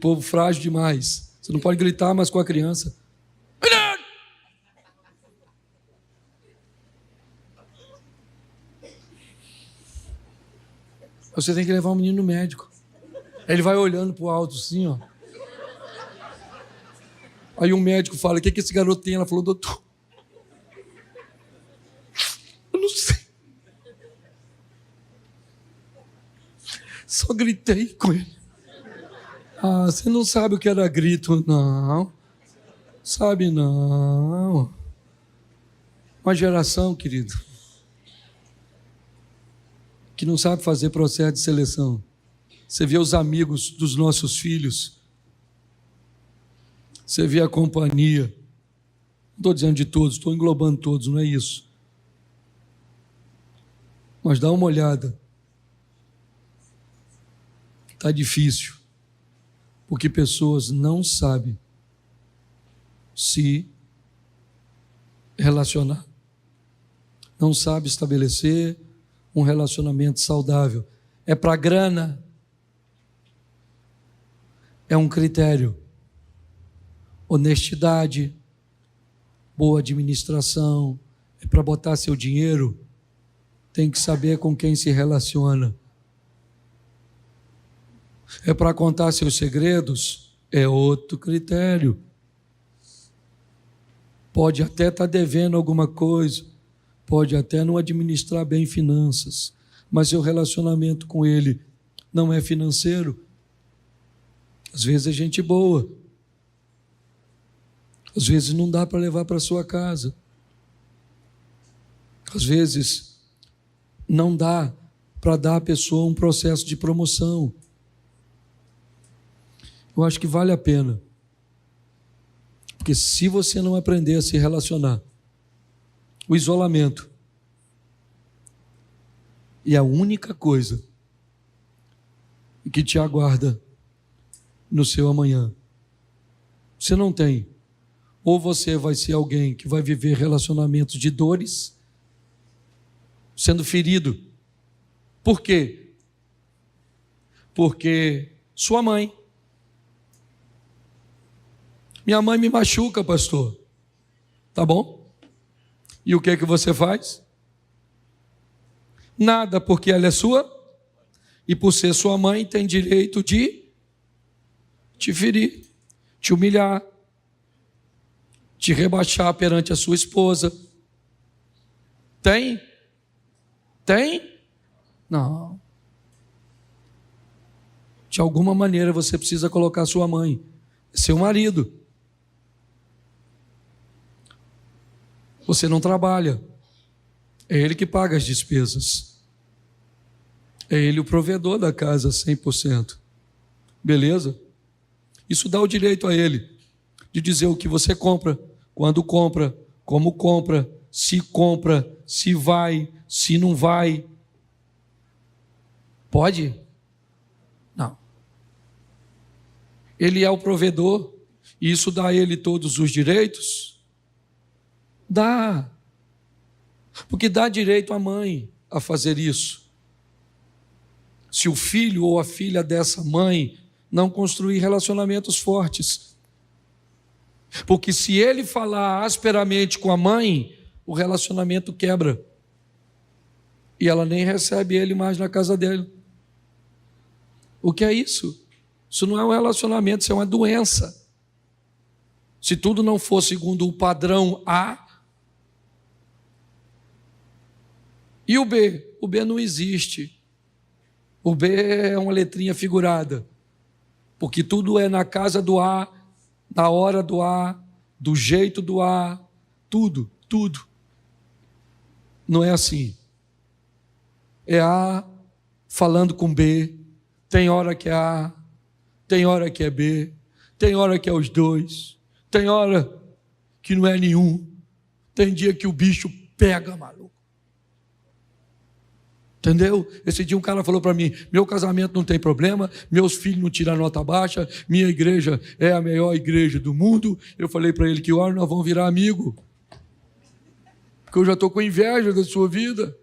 povo frágil demais. Você não pode gritar mais com a criança. Você tem que levar o menino no médico. Aí ele vai olhando para o alto assim, ó. Aí um médico fala: o que esse garoto tem? Ela falou: doutor, eu não sei. Só gritei com ele. Ah, você não sabe o que era grito, não. Sabe, não. Uma geração, querido, que não sabe fazer processo de seleção. Você vê os amigos dos nossos filhos. Você vê a companhia. Não estou dizendo de todos, estou englobando todos, não é isso. Mas dá uma olhada. Está difícil. Porque pessoas não sabem se relacionar. Não sabem estabelecer um relacionamento saudável. É para a grana. É um critério. Honestidade, boa administração, é para botar seu dinheiro, tem que saber com quem se relaciona. É para contar seus segredos, é outro critério. Pode até estar devendo alguma coisa, pode até não administrar bem finanças, mas seu relacionamento com ele não é financeiro. Às vezes é gente boa, às vezes não dá para levar para sua casa, às vezes não dá para dar à pessoa um processo de promoção. Eu acho que vale a pena, porque se você não aprender a se relacionar, o isolamento é a única coisa que te aguarda no seu amanhã. Você não tem. Ou você vai ser alguém que vai viver relacionamentos de dores, sendo ferido. Por quê? Porque sua mãe. Minha mãe me machuca, pastor. Tá bom? E o que é que você faz? Nada, porque ela é sua. E por ser sua mãe, tem direito de te ferir, te humilhar, te rebaixar perante a sua esposa. Tem? Tem? Não. De alguma maneira você precisa colocar sua mãe, seu marido. Você não trabalha, é ele que paga as despesas, é ele o provedor da casa 100%. Beleza? Isso dá o direito a ele de dizer o que você compra, quando compra, como compra, se vai, se não vai. Pode? Não. Ele é o provedor e isso dá a ele todos os direitos? Dá. Porque dá direito à mãe a fazer isso. Se o filho ou a filha dessa mãe não construir relacionamentos fortes. Porque se ele falar asperamente com a mãe, o relacionamento quebra. E ela nem recebe ele mais na casa dele. O que é isso? Isso não é um relacionamento, isso é uma doença. Se tudo não for segundo o padrão A, e o B? O B não existe. O B é uma letrinha figurada. Porque tudo é na casa do A, na hora do A, do jeito do A, tudo. Não é assim. É A falando com B, tem hora que é A, tem hora que é B, tem hora que é os dois, tem hora que não é nenhum, tem dia que o bicho pega, maluco. Entendeu? Esse dia um cara falou para mim, meu casamento não tem problema, meus filhos não tiram nota baixa, minha igreja é a melhor igreja do mundo. Eu falei para ele que hora nós vamos virar amigo, porque eu já estou com inveja da sua vida.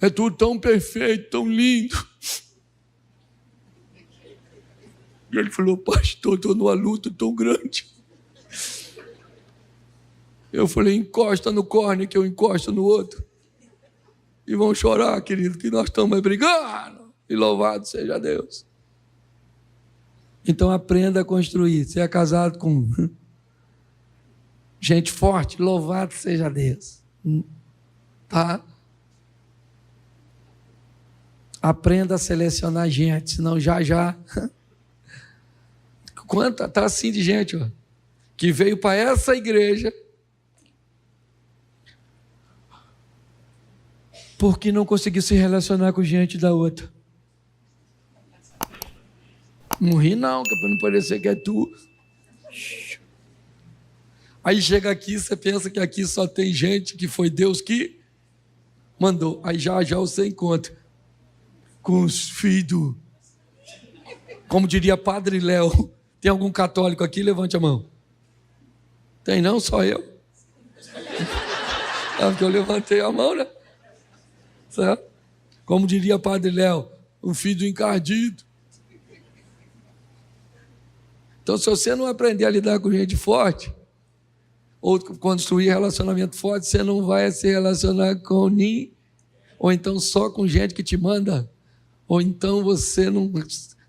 É tudo tão perfeito, tão lindo. E ele falou, pastor, estou numa luta tão grande. Eu falei, encosta no córnea que eu encosto no outro. E vão chorar, querido, que nós estamos brigando. E louvado seja Deus. Então aprenda a construir. Você é casado com gente forte, louvado seja Deus. Tá? Aprenda a selecionar gente, senão já. Quanta tá assim de gente, ó, que veio para essa igreja porque não conseguiu se relacionar com gente da outra. Não ri não, que é para não parecer que é tu. Aí chega aqui, você pensa que aqui só tem gente que foi Deus que mandou. Aí já você encontra com os filhos. Como diria Padre Léo, tem algum católico aqui? Levante a mão. Tem não? Só eu? É porque eu levantei a mão, né? Certo? Como diria Padre Léo, um filho encardido. Então, se você não aprender a lidar com gente forte, ou construir relacionamento forte, você não vai se relacionar com ninguém, ou então só com gente que te manda, ou então você não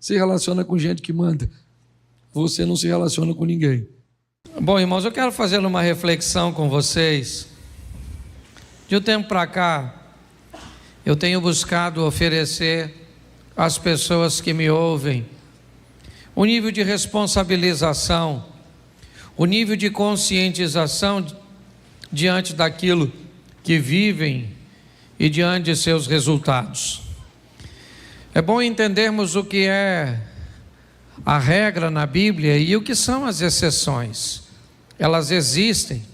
se relaciona com gente que manda, você não se relaciona com ninguém. Bom, irmãos, eu quero fazer uma reflexão com vocês. De um tempo para cá, eu tenho buscado oferecer às pessoas que me ouvem o nível de responsabilização, o nível de conscientização diante daquilo que vivem e diante de seus resultados. É bom entendermos o que é a regra na Bíblia e o que são as exceções. Elas existem.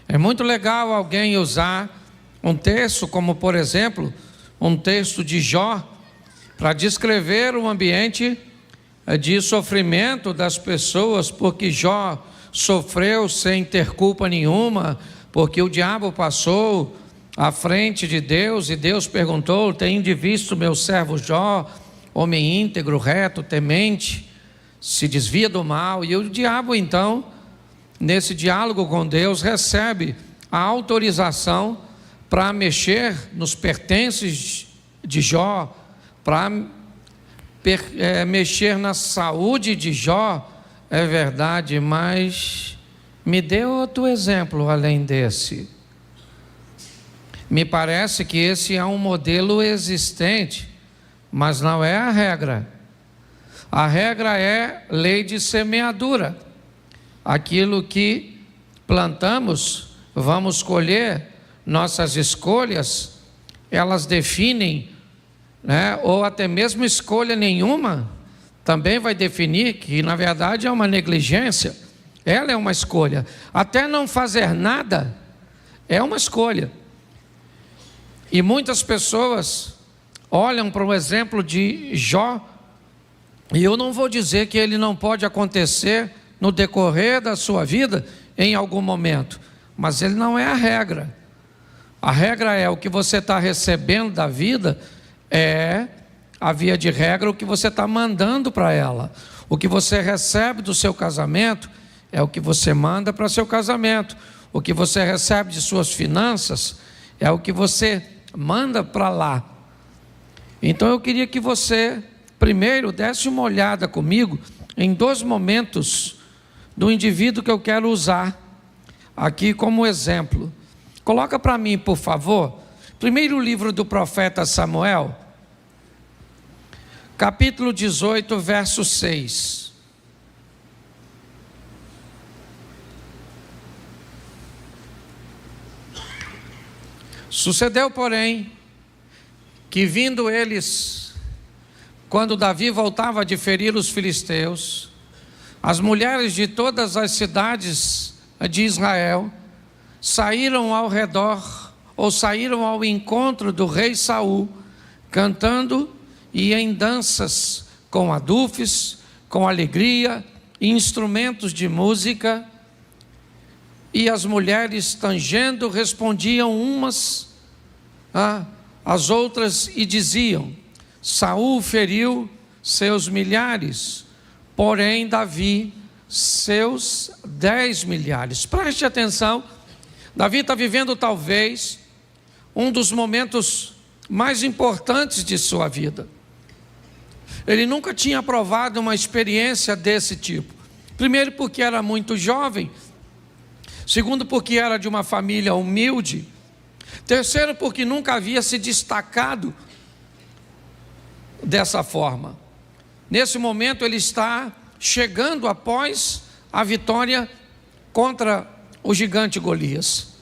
É muito legal alguém usar um texto como, por exemplo, um texto de Jó, para descrever o ambiente de sofrimento das pessoas, porque Jó sofreu sem ter culpa nenhuma, porque o diabo passou à frente de Deus e Deus perguntou: "Tende visto meu servo Jó, homem íntegro, reto, temente, se desvia do mal?" E o diabo então, nesse diálogo com Deus, recebe a autorização para mexer nos pertences de Jó, para mexer na saúde de Jó. É verdade, mas me dê outro exemplo além desse. Me parece que esse é um modelo existente, mas não é a regra. A regra é lei de semeadura. Aquilo que plantamos, vamos colher. Nossas escolhas, elas definem, ou até mesmo escolha nenhuma, também vai definir que na verdade é uma negligência. Ela é uma escolha. Até não fazer nada é uma escolha. E muitas pessoas olham para o exemplo de Jó, e eu não vou dizer que ele não pode acontecer no decorrer da sua vida em algum momento, mas ele não é a regra. A regra é o que você está recebendo da vida, é a via de regra o que você está mandando para ela. O que você recebe do seu casamento é o que você manda para seu casamento. O que você recebe de suas finanças é o que você manda para lá. Então eu queria que você primeiro desse uma olhada comigo em dois momentos do indivíduo que eu quero usar aqui como exemplo. Coloca para mim, por favor, primeiro livro do profeta Samuel, capítulo 18, verso 6. Sucedeu, porém, que vindo eles, quando Davi voltava de ferir os filisteus, as mulheres de todas as cidades de Israel saíram ao redor, ou saíram ao encontro do rei Saul, cantando e em danças, com adufes, com alegria, e instrumentos de música. E as mulheres, tangendo, respondiam umas às outras e diziam: Saul feriu seus milhares, porém Davi seus 10 milhares. Preste atenção, Davi está vivendo talvez um dos momentos mais importantes de sua vida. Ele nunca tinha provado uma experiência desse tipo. Primeiro porque era muito jovem. Segundo porque era de uma família humilde. Terceiro porque nunca havia se destacado dessa forma. Nesse momento ele está chegando após a vitória contra o gigante Golias.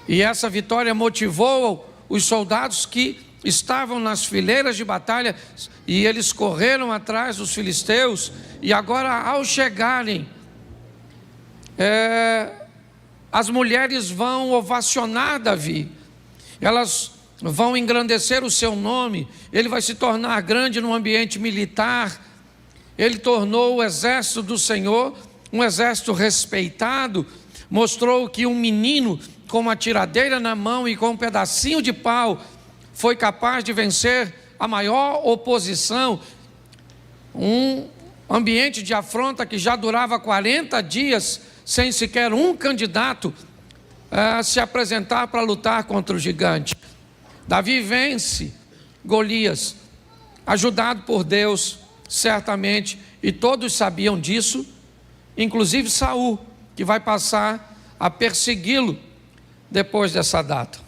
E essa vitória motivou os soldados que estavam nas fileiras de batalha, e eles correram atrás dos filisteus. E agora, ao chegarem, as mulheres vão ovacionar Davi, elas vão engrandecer o seu nome. Ele vai se tornar grande no ambiente militar. Ele tornou o exército do Senhor um exército respeitado. Mostrou que um menino com uma tiradeira na mão e com um pedacinho de pau foi capaz de vencer a maior oposição. Um ambiente de afronta que já durava 40 dias sem sequer um candidato se apresentar para lutar contra o gigante. Davi vence Golias, ajudado por Deus, certamente, e todos sabiam disso, inclusive Saul, que vai passar a persegui-lo depois dessa data.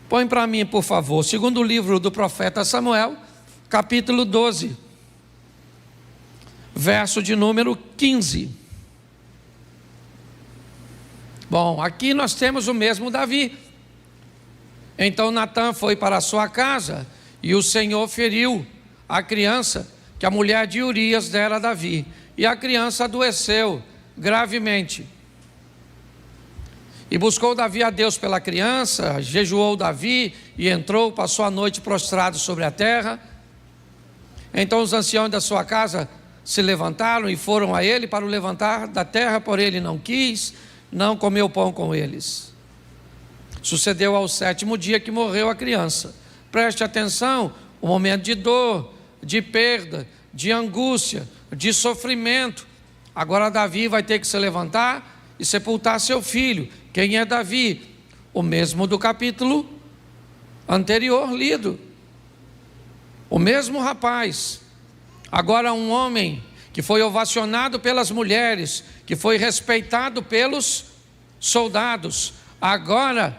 Põe para mim, por favor, segundo livro do profeta Samuel, capítulo 12, verso de número 15. Bom, aqui nós temos o mesmo Davi. Então Natã foi para a sua casa e o Senhor feriu a criança que a mulher de Urias dera a Davi, e a criança adoeceu gravemente. E buscou Davi a Deus pela criança, jejuou Davi e entrou, passou a noite prostrado sobre a terra. Então os anciãos da sua casa se levantaram e foram a ele para o levantar da terra, porém ele não quis, não comeu pão com eles. Sucedeu ao 7º dia que morreu a criança. Preste atenção, um momento de dor, de perda, de angústia, de sofrimento. Agora Davi vai ter que se levantar e sepultar seu filho. Quem é Davi? O mesmo do capítulo anterior lido. O mesmo rapaz. Agora um homem que foi ovacionado pelas mulheres, que foi respeitado pelos soldados. Agora,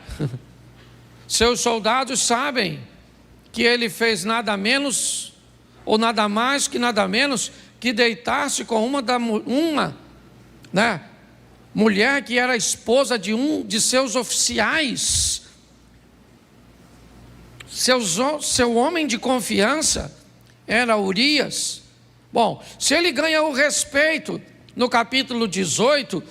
seus soldados sabem que ele fez nada menos, ou nada mais que nada menos, que deitar-se com uma mulher que era esposa de um de seus oficiais. Seu homem de confiança era Urias. Bom, se ele ganha o respeito no capítulo 18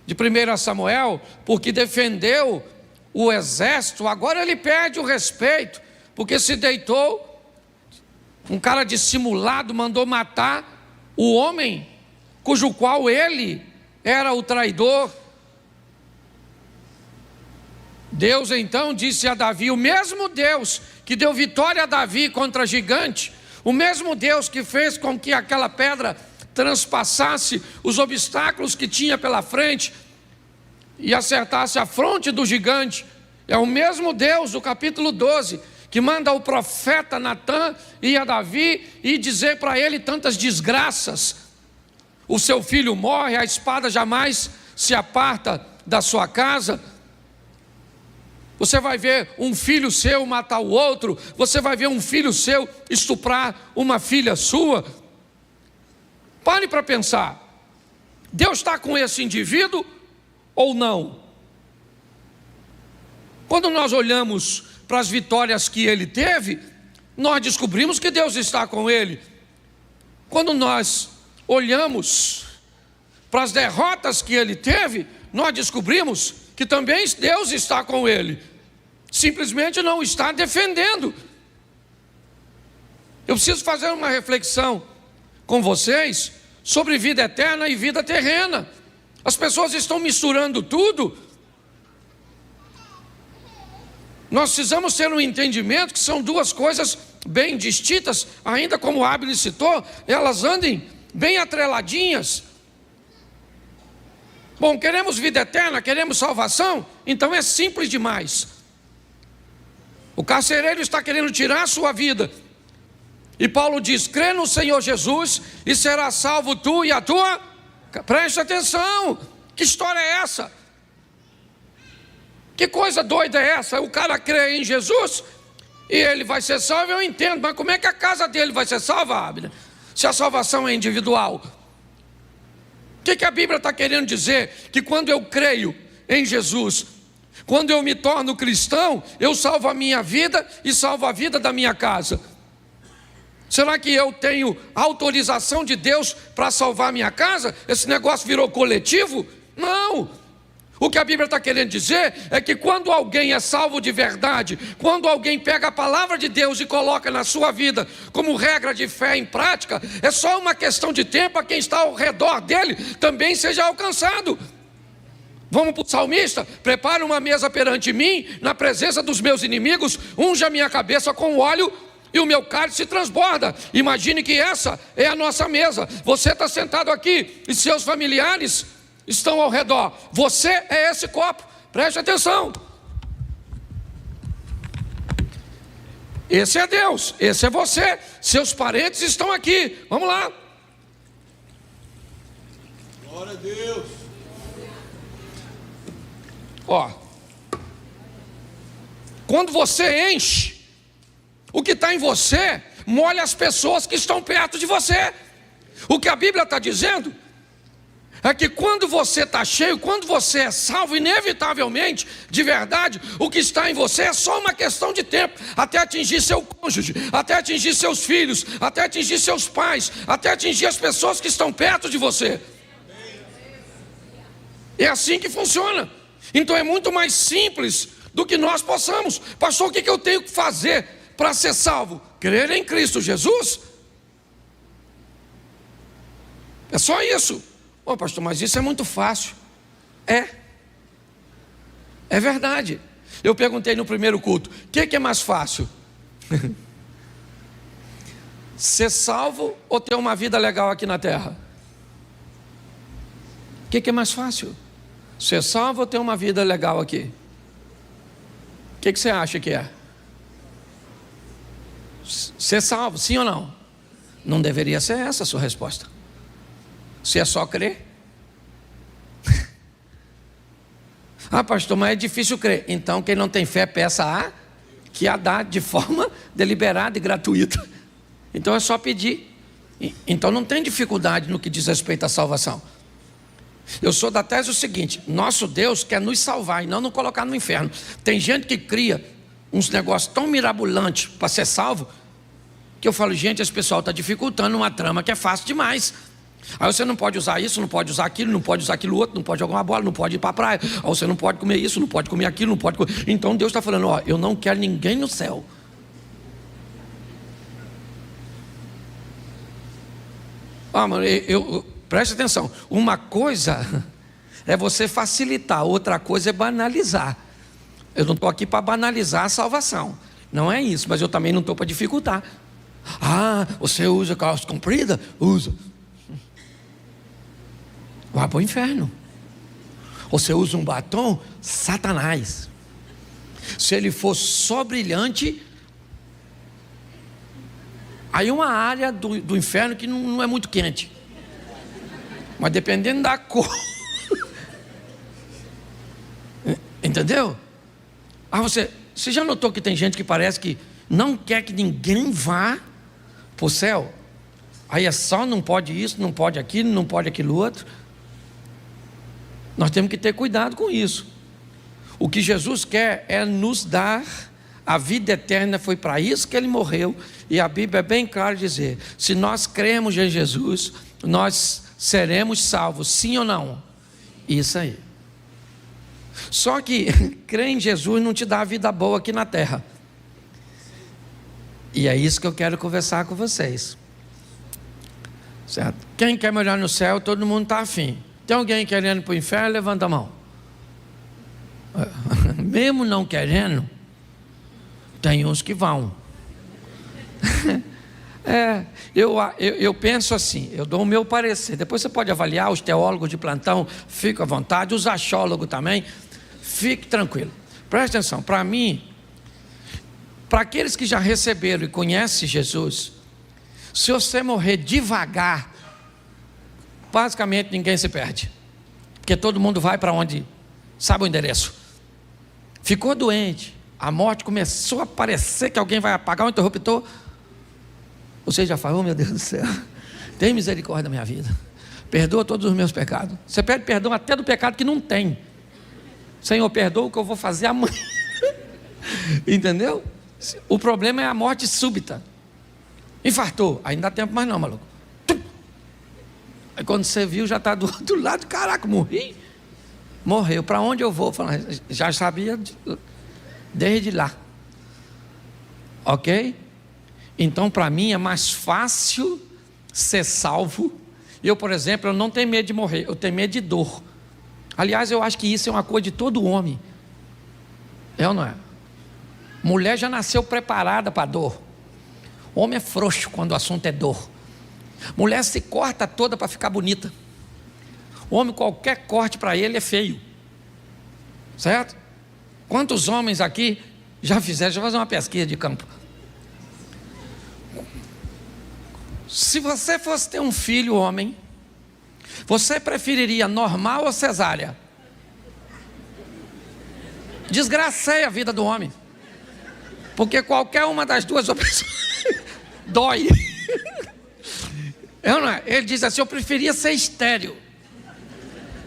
de 1 Samuel, porque defendeu o exército, agora ele perde o respeito, porque se deitou, um cara dissimulado mandou matar o homem, cujo qual ele era o traidor. Deus então disse a Davi, o mesmo Deus que deu vitória a Davi contra gigante, o mesmo Deus que fez com que aquela pedra transpassasse os obstáculos que tinha pela frente e acertasse a fronte do gigante, é o mesmo Deus do capítulo 12, que manda o profeta Natã ir a Davi e dizer para ele tantas desgraças. O seu filho morre, a espada jamais se aparta da sua casa. Você vai ver um filho seu matar o outro, você vai ver um filho seu estuprar uma filha sua. Pare para pensar, Deus está com esse indivíduo ou não? Quando nós olhamos para as vitórias que ele teve, nós descobrimos que Deus está com ele. Quando nós olhamos para as derrotas que ele teve, nós descobrimos que também Deus está com ele. Simplesmente não está defendendo. Eu preciso fazer uma reflexão com vocês sobre vida eterna e vida terrena. As pessoas estão misturando tudo. Nós precisamos ter um entendimento que são duas coisas bem distintas, ainda como o Abner citou, elas andem bem atreladinhas. Bom, queremos vida eterna, queremos salvação, então é simples demais. O carcereiro está querendo tirar a sua vida, e Paulo diz, crê no Senhor Jesus e será salvo tu e a tua. Preste atenção, que história é essa? Que coisa doida é essa? O cara crê em Jesus e ele vai ser salvo, eu entendo, mas como é que a casa dele vai ser salva, Abner? Se a salvação é individual. O que a Bíblia está querendo dizer? Que quando eu creio em Jesus, quando eu me torno cristão, eu salvo a minha vida e salvo a vida da minha casa. Será que eu tenho autorização de Deus para salvar a minha casa? Esse negócio virou coletivo? Não! O que a Bíblia está querendo dizer é que quando alguém é salvo de verdade, quando alguém pega a palavra de Deus e coloca na sua vida como regra de fé em prática, é só uma questão de tempo a quem está ao redor dele também seja alcançado. Vamos para o salmista, prepara uma mesa perante mim, na presença dos meus inimigos, unja a minha cabeça com óleo e o meu cálice transborda. Imagine que essa é a nossa mesa, você está sentado aqui e seus familiares estão ao redor. Você é esse copo, preste atenção. Esse é Deus, esse é você, seus parentes estão aqui. Vamos lá. Glória a Deus. Ó, quando você enche, o que está em você molha as pessoas que estão perto de você. O que a Bíblia está dizendo é que quando você está cheio, quando você é salvo, inevitavelmente, de verdade, o que está em você é só uma questão de tempo, até atingir seu cônjuge, até atingir seus filhos, até atingir seus pais, até atingir as pessoas que estão perto de você. É assim que funciona. Então é muito mais simples do que nós possamos. Pastor, o que eu tenho que fazer para ser salvo? Crer em Cristo Jesus. É só isso. Ô pastor, mas isso é muito fácil. É verdade. Eu perguntei no primeiro culto, o que é mais fácil? Ser salvo ou ter uma vida legal aqui na terra? O que é mais fácil? Ser salvo ou ter uma vida legal aqui? O que você acha que é? Ser salvo, sim ou não? Não deveria ser essa a sua resposta. Se é só crer. Ah, pastor, mas é difícil crer. Então quem não tem fé, peça a que a dá de forma deliberada e gratuita. Então é só pedir. Então não tem dificuldade no que diz respeito à salvação. Eu sou da tese o seguinte: nosso Deus quer nos salvar e não nos colocar no inferno. Tem gente que cria uns negócios tão mirabolantes para ser salvo, que eu falo, gente, esse pessoal está dificultando uma trama que é fácil demais. Aí você não pode usar isso, não pode usar aquilo, não pode usar aquilo outro, não pode jogar uma bola, não pode ir para a praia. Aí você não pode comer isso, não pode comer aquilo, não pode comer. Então Deus está falando, ó, eu não quero ninguém no céu. Ah, mano, preste atenção. Uma coisa é você facilitar, outra coisa é banalizar. Eu não estou aqui para banalizar a salvação. Não é isso, mas eu também não estou para dificultar. Ah, você usa calça comprida? Usa. Vai para o inferno. Você usa um batom? Satanás. Se ele for só brilhante, aí uma área do inferno que não é muito quente. Mas dependendo da cor. Entendeu? Ah, você já notou que tem gente que parece que não quer que ninguém vá para o céu? Aí é só não pode isso, não pode aquilo, não pode aquilo outro. Nós temos que ter cuidado com isso. O que Jesus quer é nos dar a vida eterna, foi para isso que ele morreu. E a Bíblia é bem clara dizer, se nós cremos em Jesus, nós seremos salvos, sim ou não? Isso aí. Só que crer em Jesus não te dá a vida boa aqui na terra. E é isso que eu quero conversar com vocês. Certo? Quem quer morar no céu, todo mundo está afim. Tem alguém querendo para o inferno? Levanta a mão. Mesmo não querendo, tem uns que vão. Eu penso assim, eu dou o meu parecer. Depois você pode avaliar, os teólogos de plantão, fica à vontade, os achólogos também, fique tranquilo. Preste atenção, para mim, para aqueles que já receberam e conhecem Jesus, se você morrer devagar, basicamente ninguém se perde, porque todo mundo vai para onde sabe o endereço. Ficou doente, a morte começou a parecer que alguém vai apagar o interruptor, você já falou, oh, meu Deus do céu, tem misericórdia da minha vida, perdoa todos os meus pecados. Você pede perdão até do pecado que não tem. Senhor, perdoa o que eu vou fazer amanhã. Entendeu? O problema é a morte súbita. Infartou, aí não dá tempo mais não, maluco. Aí quando você viu, já está do outro lado. Caraca, morri. Morreu, para onde eu vou? Já sabia desde lá. Ok? Então para mim é mais fácil ser salvo. Eu, por exemplo, eu não tenho medo de morrer, eu tenho medo de dor. Aliás, eu acho que isso é uma coisa de todo homem. É ou não é? Mulher já nasceu preparada para dor. Homem é frouxo quando o assunto é dor. Mulher se corta toda para ficar bonita. O homem, qualquer corte para ele é feio. Certo? Quantos homens aqui já fizeram? Deixa eu fazer uma pesquisa de campo. Se você fosse ter um filho homem, você preferiria normal ou cesárea? Desgraceia a vida do homem. Porque qualquer uma das duas opções dói. Não é? Ele diz assim: eu preferia ser estéril.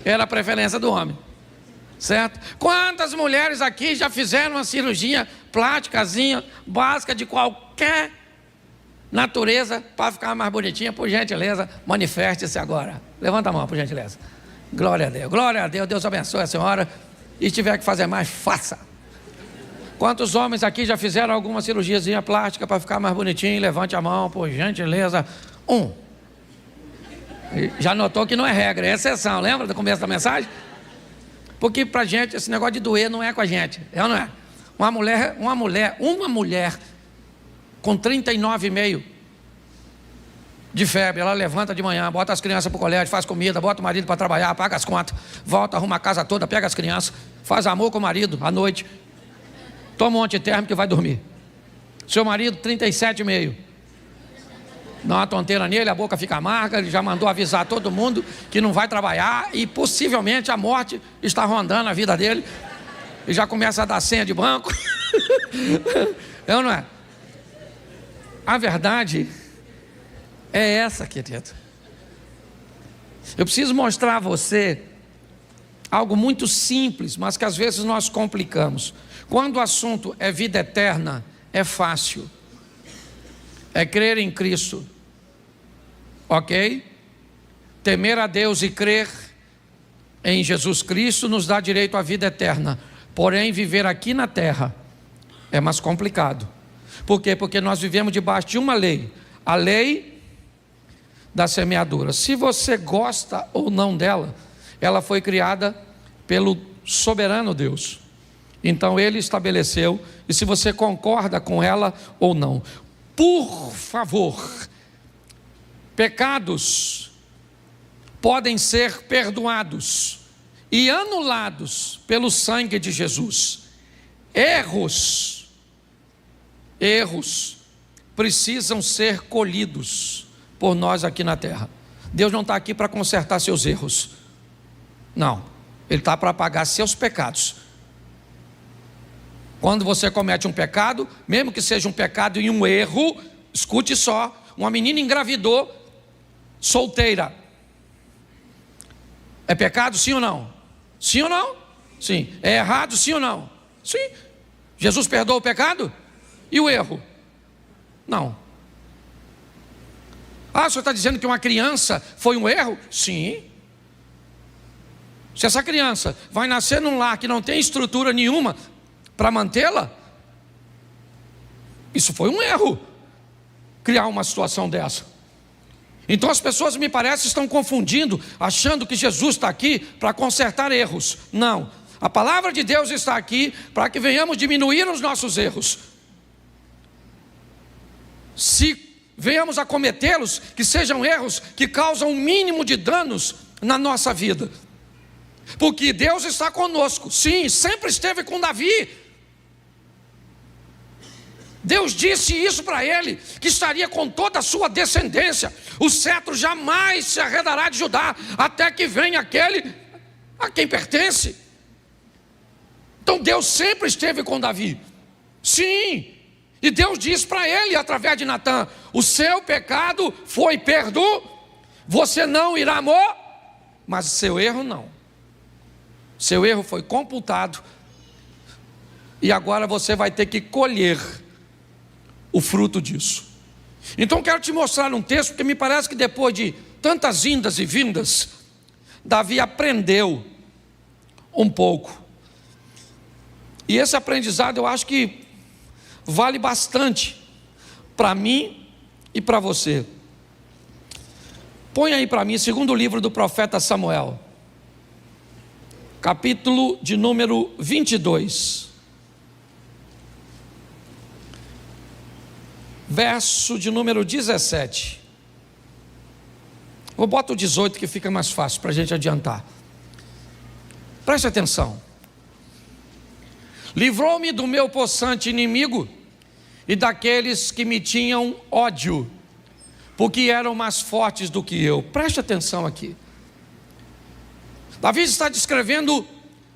Era a preferência do homem. Certo? Quantas mulheres aqui já fizeram uma cirurgia plásticazinha, básica, de qualquer natureza, para ficar mais bonitinha? Por gentileza, manifeste-se agora. Levanta a mão, por gentileza. Glória a Deus. Glória a Deus. Deus abençoe a senhora. E se tiver que fazer mais, faça. Quantos homens aqui já fizeram alguma cirurgiazinha plástica para ficar mais bonitinho? Levante a mão, por gentileza. Já notou que não é regra, é exceção. Lembra do começo da mensagem? Porque pra gente esse negócio de doer não é com a gente, é ou não é? Uma mulher com 39,5 de febre, ela levanta de manhã, bota as crianças pro colégio, faz comida, bota o marido para trabalhar, paga as contas, volta, arruma a casa toda, pega as crianças, faz amor com o marido à noite, toma um antitérmico e vai dormir. Seu marido 37,5, dá uma tonteira nele, a boca fica amarga, ele já mandou avisar todo mundo que não vai trabalhar e possivelmente a morte está rondando a vida dele, e já começa a dar senha de banco. É ou não é? A verdade é essa, querido. Eu preciso mostrar a você algo muito simples, mas que às vezes nós complicamos. Quando o assunto é vida eterna, é fácil. É crer em Cristo. Ok? Temer a Deus e crer em Jesus Cristo nos dá direito à vida eterna. Porém, viver aqui na terra é mais complicado. Por quê? Porque nós vivemos debaixo de uma lei. A lei da semeadura. Se você gosta ou não dela, ela foi criada pelo soberano Deus. Então Ele estabeleceu, e se você concorda com ela ou não. Por favor, pecados podem ser perdoados e anulados pelo sangue de Jesus. Erros precisam ser colhidos por nós aqui na terra. Deus não está aqui para consertar seus erros. Não, Ele está para pagar seus pecados. Quando você comete um pecado, mesmo que seja um pecado e um erro, escute só, uma menina engravidou, solteira. É pecado, sim ou não? Sim ou não? Sim. É errado, sim ou não? Sim. Jesus perdoa o pecado? E o erro? Não. Ah, o senhor está dizendo que uma criança foi um erro? Sim. Se essa criança vai nascer num lar que não tem estrutura nenhuma para mantê-la, isso foi um erro, criar uma situação dessa. Então as pessoas, me parece, estão confundindo, achando que Jesus está aqui para consertar erros. Não, a palavra de Deus está aqui para que venhamos diminuir os nossos erros. Se venhamos a cometê-los, que sejam erros que causam o mínimo de danos na nossa vida. Porque Deus está conosco, sim, sempre esteve com Davi. Deus disse isso para ele, que estaria com toda a sua descendência. O cetro jamais se arredará de Judá, até que venha aquele a quem pertence. Então Deus sempre esteve com Davi. Sim, e Deus disse para ele, através de Natã: o seu pecado foi perdoado, você não irá morrer, mas seu erro não. Seu erro foi computado, e agora você vai ter que colher o fruto disso. Então quero te mostrar um texto, porque me parece que depois de tantas indas e vindas, Davi aprendeu um pouco. E esse aprendizado eu acho que vale bastante para mim e para você. Põe aí para mim, segundo livro do profeta Samuel, capítulo de número 22. Verso de número 17. Vou botar o 18 que fica mais fácil para a gente adiantar. Preste atenção. Livrou-me do meu possante inimigo e daqueles que me tinham ódio, porque eram mais fortes do que eu. Preste atenção aqui. Davi está descrevendo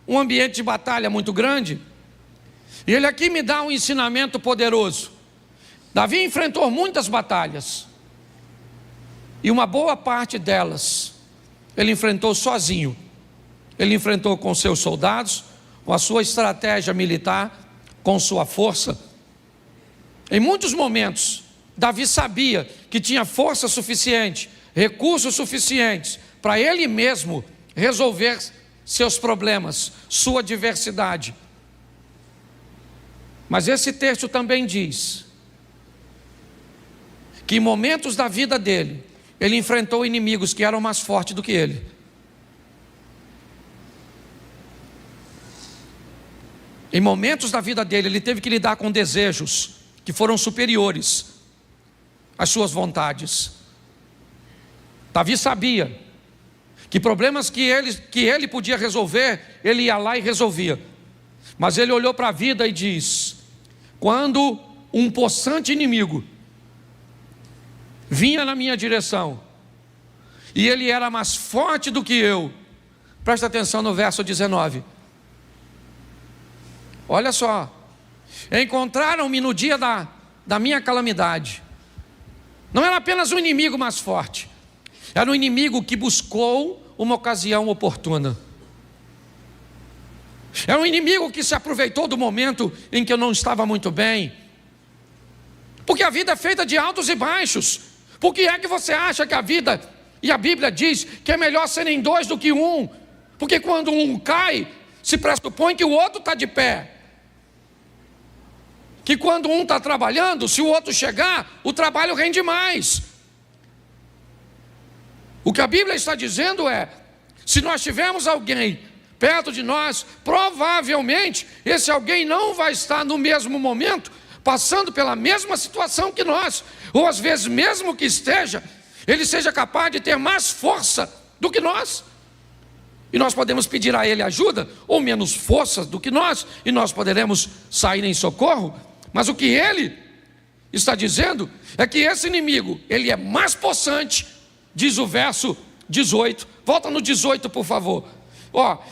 um ambiente de batalha muito grande, e ele aqui me dá um ensinamento poderoso. Davi enfrentou muitas batalhas, e uma boa parte delas ele enfrentou sozinho. Ele enfrentou com seus soldados, com a sua estratégia militar, com sua força. Em muitos momentos, Davi sabia que tinha força suficiente, recursos suficientes para ele mesmo resolver seus problemas, sua adversidade. Mas esse texto também diz que em momentos da vida dele, ele enfrentou inimigos que eram mais fortes do que ele. Em momentos da vida dele, ele teve que lidar com desejos que foram superiores às suas vontades. Davi sabia que problemas que ele podia resolver, ele ia lá e resolvia. Mas ele olhou para a vida e diz: quando um possante inimigo vinha na minha direção, e ele era mais forte do que eu, presta atenção no verso 19. Olha só, encontraram-me no dia da minha calamidade. Não era apenas um inimigo mais forte, era um inimigo que buscou uma ocasião oportuna. Era um inimigo que se aproveitou do momento em que eu não estava muito bem. Porque a vida é feita de altos e baixos. Por que é que você acha que a vida, e a Bíblia diz que é melhor serem dois do que um? Porque quando um cai, se pressupõe que o outro está de pé. Que quando um está trabalhando, se o outro chegar, o trabalho rende mais. O que a Bíblia está dizendo é: se nós tivermos alguém perto de nós, provavelmente esse alguém não vai estar no mesmo momento, passando pela mesma situação que nós, ou às vezes mesmo que esteja, ele seja capaz de ter mais força do que nós, e nós podemos pedir a ele ajuda, ou menos força do que nós, e nós poderemos sair em socorro. Mas o que ele está dizendo é que esse inimigo, ele é mais possante, diz o verso 18, volta no 18 por favor.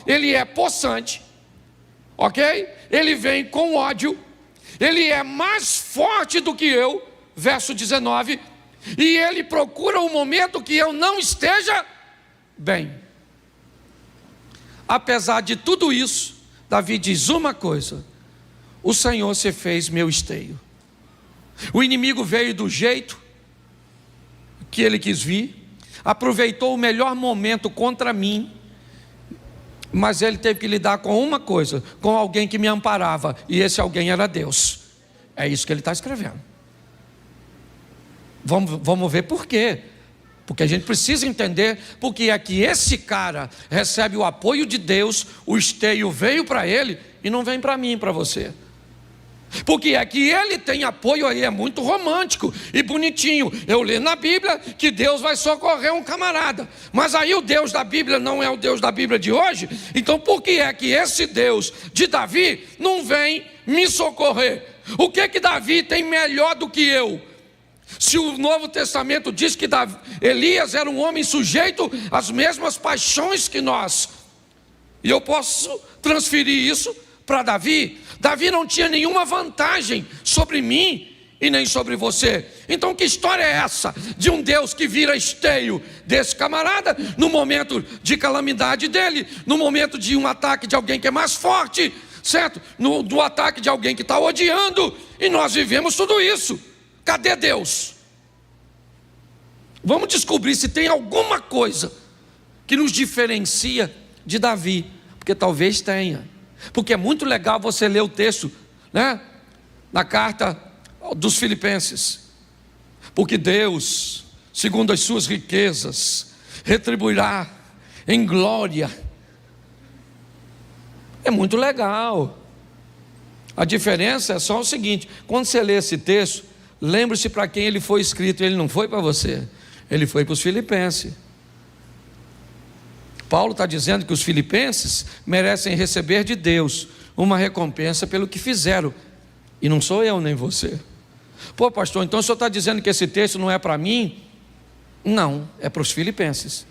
Ele é possante, ok? Ele vem com ódio, ele é mais forte do que eu, verso 19, e ele procura um momento que eu não esteja bem. Apesar de tudo isso, Davi diz uma coisa: o Senhor se fez meu esteio. O inimigo veio do jeito que ele quis vir, aproveitou o melhor momento contra mim, mas ele teve que lidar com uma coisa, com alguém que me amparava, e esse alguém era Deus. É isso que ele está escrevendo. Vamos ver por quê. Porque a gente precisa entender porque é que esse cara recebe o apoio de Deus, o esteio veio para ele e não vem para mim e para você. Porque é que ele tem apoio aí, é muito romântico e bonitinho. Eu leio na Bíblia que Deus vai socorrer um camarada, mas aí o Deus da Bíblia não é o Deus da Bíblia de hoje. Então por que é que esse Deus de Davi não vem me socorrer? O que Davi tem melhor do que eu? Se o Novo Testamento diz que Elias era um homem sujeito às mesmas paixões que nós, e eu posso transferir isso para Davi. Davi não tinha nenhuma vantagem sobre mim e nem sobre você. Então que história é essa de um Deus que vira esteio desse camarada no momento de calamidade dele, no momento de um ataque de alguém que é mais forte, certo? Do ataque de alguém que está odiando, e nós vivemos tudo isso. Cadê Deus? Vamos descobrir se tem alguma coisa que nos diferencia de Davi, porque talvez tenha. Porque é muito legal você ler o texto, né, na carta dos Filipenses. Porque Deus, segundo as suas riquezas, retribuirá em glória. É muito legal. A diferença é só o seguinte: quando você lê esse texto, lembre-se para quem ele foi escrito. Ele não foi para você, ele foi para os Filipenses. Paulo está dizendo que os filipenses merecem receber de Deus uma recompensa pelo que fizeram, e não sou eu nem você. Pô, pastor, então o senhor está dizendo que esse texto não é para mim? Não, é para os filipenses.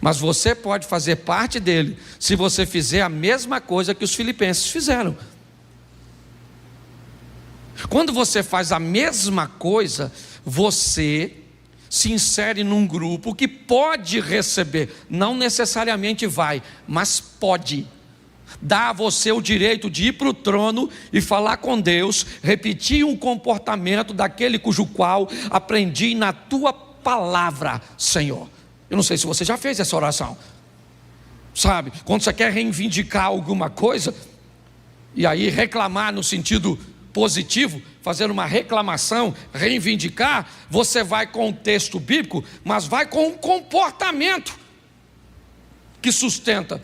Mas você pode fazer parte dele se você fizer a mesma coisa que os filipenses fizeram. Quando você faz a mesma coisa, você se insere num grupo que pode receber, não necessariamente vai, mas pode. Dá a você o direito de ir para o trono e falar com Deus, repetir um comportamento daquele cujo qual aprendi na tua palavra, Senhor. Eu não sei se você já fez essa oração, sabe? Quando você quer reivindicar alguma coisa, e aí reclamar no sentido positivo, fazer uma reclamação, reivindicar, você vai com o texto bíblico, mas vai com um comportamento que sustenta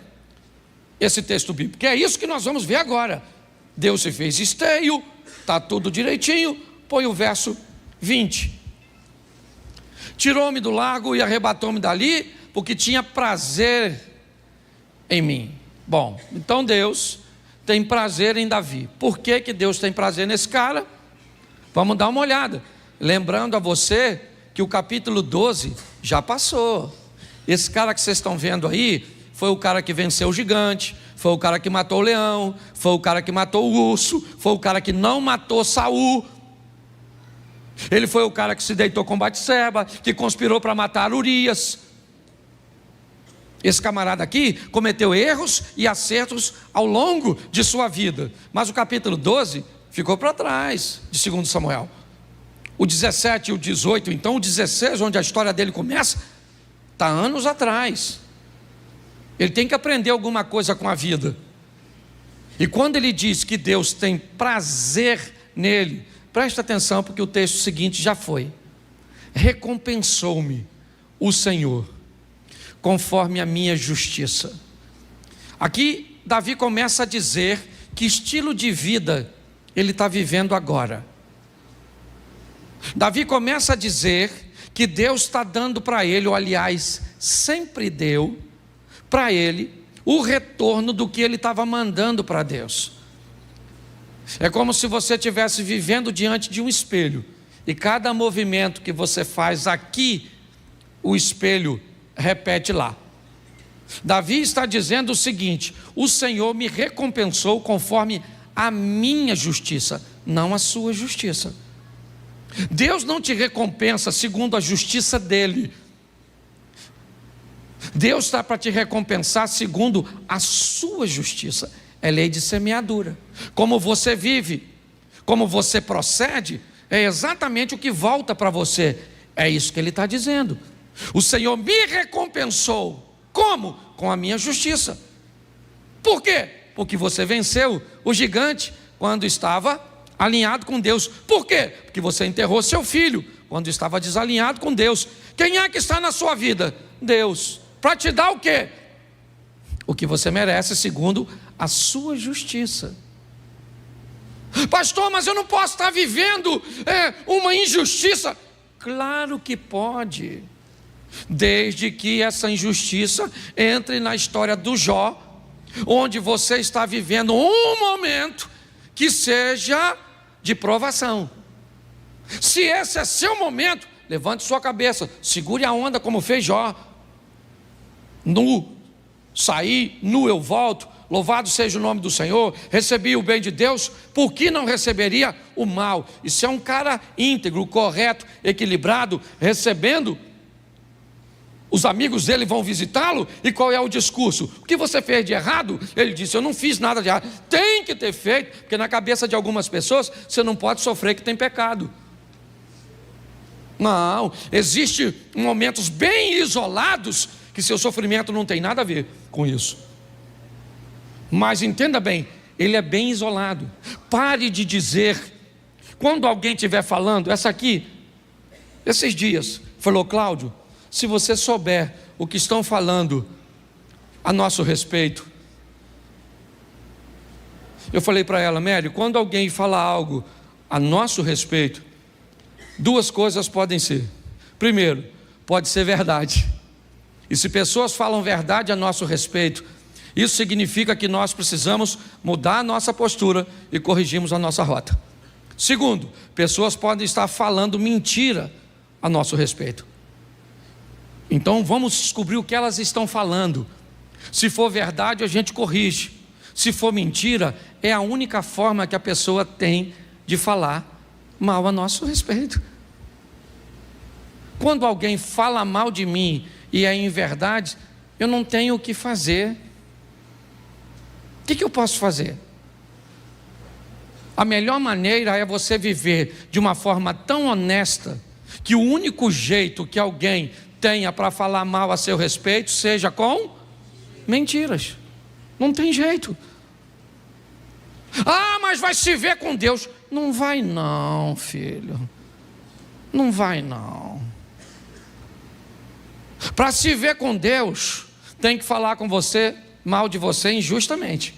esse texto bíblico, que é isso que nós vamos ver agora. Deus se fez esteio, está tudo direitinho. Põe o verso 20. Tirou-me do lago e arrebatou-me dali, porque tinha prazer em mim. Bom, então Deus tem prazer em Davi. Por que que Deus tem prazer nesse cara? Vamos dar uma olhada. Lembrando a você que o capítulo 12 já passou. Esse cara que vocês estão vendo aí foi o cara que venceu o gigante, foi o cara que matou o leão, foi o cara que matou o urso, foi o cara que não matou Saul. Ele foi o cara que se deitou com Batseba, que conspirou para matar Urias. Esse camarada aqui cometeu erros e acertos ao longo de sua vida, mas o capítulo 12 ficou para trás de 2 Samuel. O 17 e o 18, então o 16, onde a história dele começa, está anos atrás. Ele tem que aprender alguma coisa com a vida. E quando ele diz que Deus tem prazer nele, presta atenção, porque o texto seguinte já foi: recompensou-me o Senhor conforme a minha justiça. Aqui Davi começa a dizer que estilo de vida ele está vivendo agora. Davi começa a dizer que Deus está dando para ele, ou aliás, sempre deu para ele o retorno do que ele estava mandando para Deus. É como se você estivesse vivendo diante de um espelho, e cada movimento que você faz aqui, o espelho repete lá. Davi está dizendo o seguinte: o Senhor me recompensou conforme a minha justiça, não a sua justiça. Deus não te recompensa segundo a justiça dele. Deus está para te recompensar segundo a sua justiça. É lei de semeadura. Como você vive, como você procede, é exatamente o que volta para você. É isso que ele está dizendo. O Senhor me recompensou. Como? Com a minha justiça. Por quê? Porque você venceu o gigante quando estava alinhado com Deus. Por quê? Porque você enterrou seu filho quando estava desalinhado com Deus. Quem é que está na sua vida? Deus. Para te dar o quê? O que você merece segundo a sua justiça. Pastor, mas eu não posso estar vivendo uma injustiça. Claro que pode, desde que essa injustiça entre na história do Jó, onde você está vivendo um momento que seja de provação. Se esse é seu momento, levante sua cabeça, segure a onda como fez Jó. Nu saí, nu eu volto, louvado seja o nome do Senhor, recebi o bem de Deus, por que não receberia o mal? E se é um cara íntegro, correto, equilibrado, recebendo, os amigos dele vão visitá-lo, e qual é o discurso? O que você fez de errado? Ele disse: eu não fiz nada de errado. Tem que ter feito, porque na cabeça de algumas pessoas, você não pode sofrer que tem pecado. Não, existem momentos bem isolados, que seu sofrimento não tem nada a ver com isso. Mas entenda bem, ele é bem isolado. Pare de dizer, quando alguém estiver falando, essa aqui, esses dias, falou: Cláudio, se você souber o que estão falando a nosso respeito. Eu falei para ela: Mary, quando alguém fala algo a nosso respeito, duas coisas podem ser. Primeiro, pode ser verdade. E se pessoas falam verdade a nosso respeito, isso significa que nós precisamos mudar a nossa postura e corrigirmos a nossa rota. Segundo, pessoas podem estar falando mentira a nosso respeito. Então vamos descobrir o que elas estão falando. Se for verdade, a gente corrige. Se for mentira, é a única forma que a pessoa tem de falar mal a nosso respeito. Quando alguém fala mal de mim e é em verdade, eu não tenho o que fazer. O que eu posso fazer? A melhor maneira é você viver de uma forma tão honesta que o único jeito que alguém tenha para falar mal a seu respeito seja com mentiras. Não tem jeito. Ah, mas vai se ver com Deus. Não vai não, filho. Não vai não. Para se ver com Deus, tem que falar com você mal de você injustamente.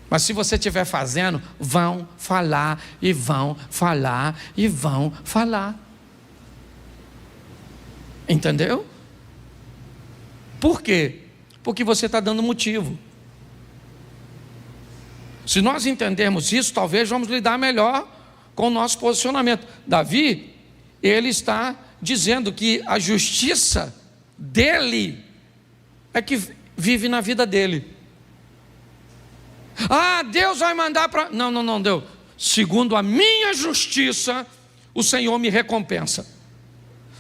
Mas se você estiver fazendo, vão falar e vão falar e vão falar. Entendeu? Por quê? Porque você está dando motivo. Se nós entendermos isso, talvez vamos lidar melhor com o nosso posicionamento. Davi, ele está dizendo que a justiça dele é que vive na vida dele. Ah, Deus vai mandar para... Não, Deus. Segundo a minha justiça, o Senhor me recompensa.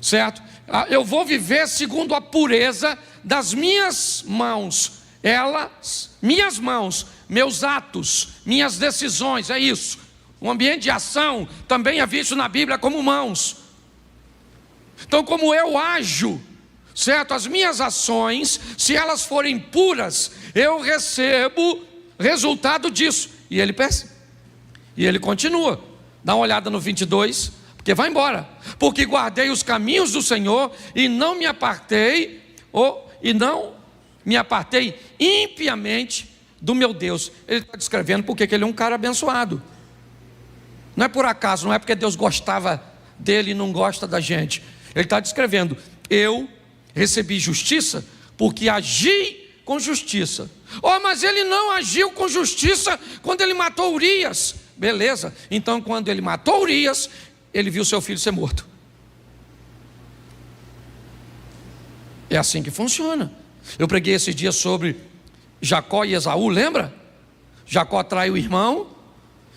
Certo? Eu vou viver segundo a pureza das minhas mãos. Minhas mãos, meus atos, minhas decisões, é isso. O ambiente de ação também é visto na Bíblia como mãos. Então, como eu ajo, certo? As minhas ações, se elas forem puras, eu recebo resultado disso. E ele pensa, e ele continua. Dá uma olhada no 22, porque vai embora. Porque guardei os caminhos do Senhor e não me apartei impiamente do meu Deus. Ele está descrevendo porque ele é um cara abençoado. Não é por acaso, não é porque Deus gostava dele e não gosta da gente. Ele está descrevendo: eu recebi justiça porque agi com justiça. Oh, mas ele não agiu com justiça quando ele matou Urias. Beleza, então quando ele matou Urias, ele viu seu filho ser morto. É assim que funciona. Eu preguei esse dia sobre Jacó e Esaú, lembra? Jacó trai o irmão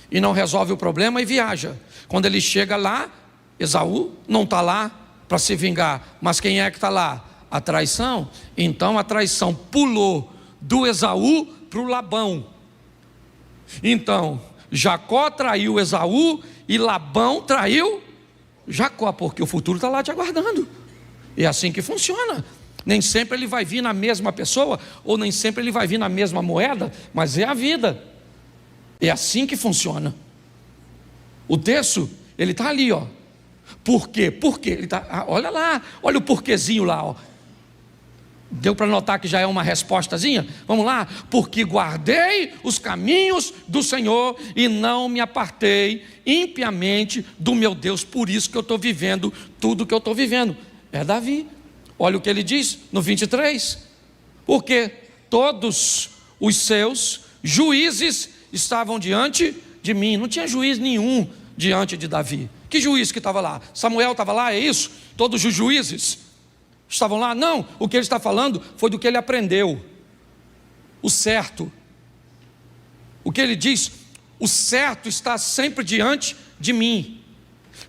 e não resolve o problema e viaja. Quando ele chega lá, Esaú não está lá para se vingar, mas quem é que está lá? A traição. Então a traição pulou do Esaú para o Labão. Então Jacó traiu Esaú e Labão traiu Jacó, porque o futuro está lá te aguardando. É assim que funciona. Nem sempre ele vai vir na mesma pessoa, ou nem sempre ele vai vir na mesma moeda, mas é a vida. É assim que funciona. O texto, ele está ali, ó. Por quê? Por quê? Ele tá, olha lá, olha o porquezinho lá, ó. Deu para notar que já é uma respostazinha? Vamos lá. Porque guardei os caminhos do Senhor e não me apartei impiamente do meu Deus. Por isso que eu estou vivendo tudo que eu estou vivendo. É Davi. Olha o que ele diz no 23. Porque todos os seus juízes estavam diante de mim. Não tinha juiz nenhum diante de Davi. Que juiz que estava lá? Samuel estava lá, é isso? Todos os juízes estavam lá? Não, o que ele está falando foi do que ele aprendeu. O certo. O que ele diz? O certo está sempre diante de mim.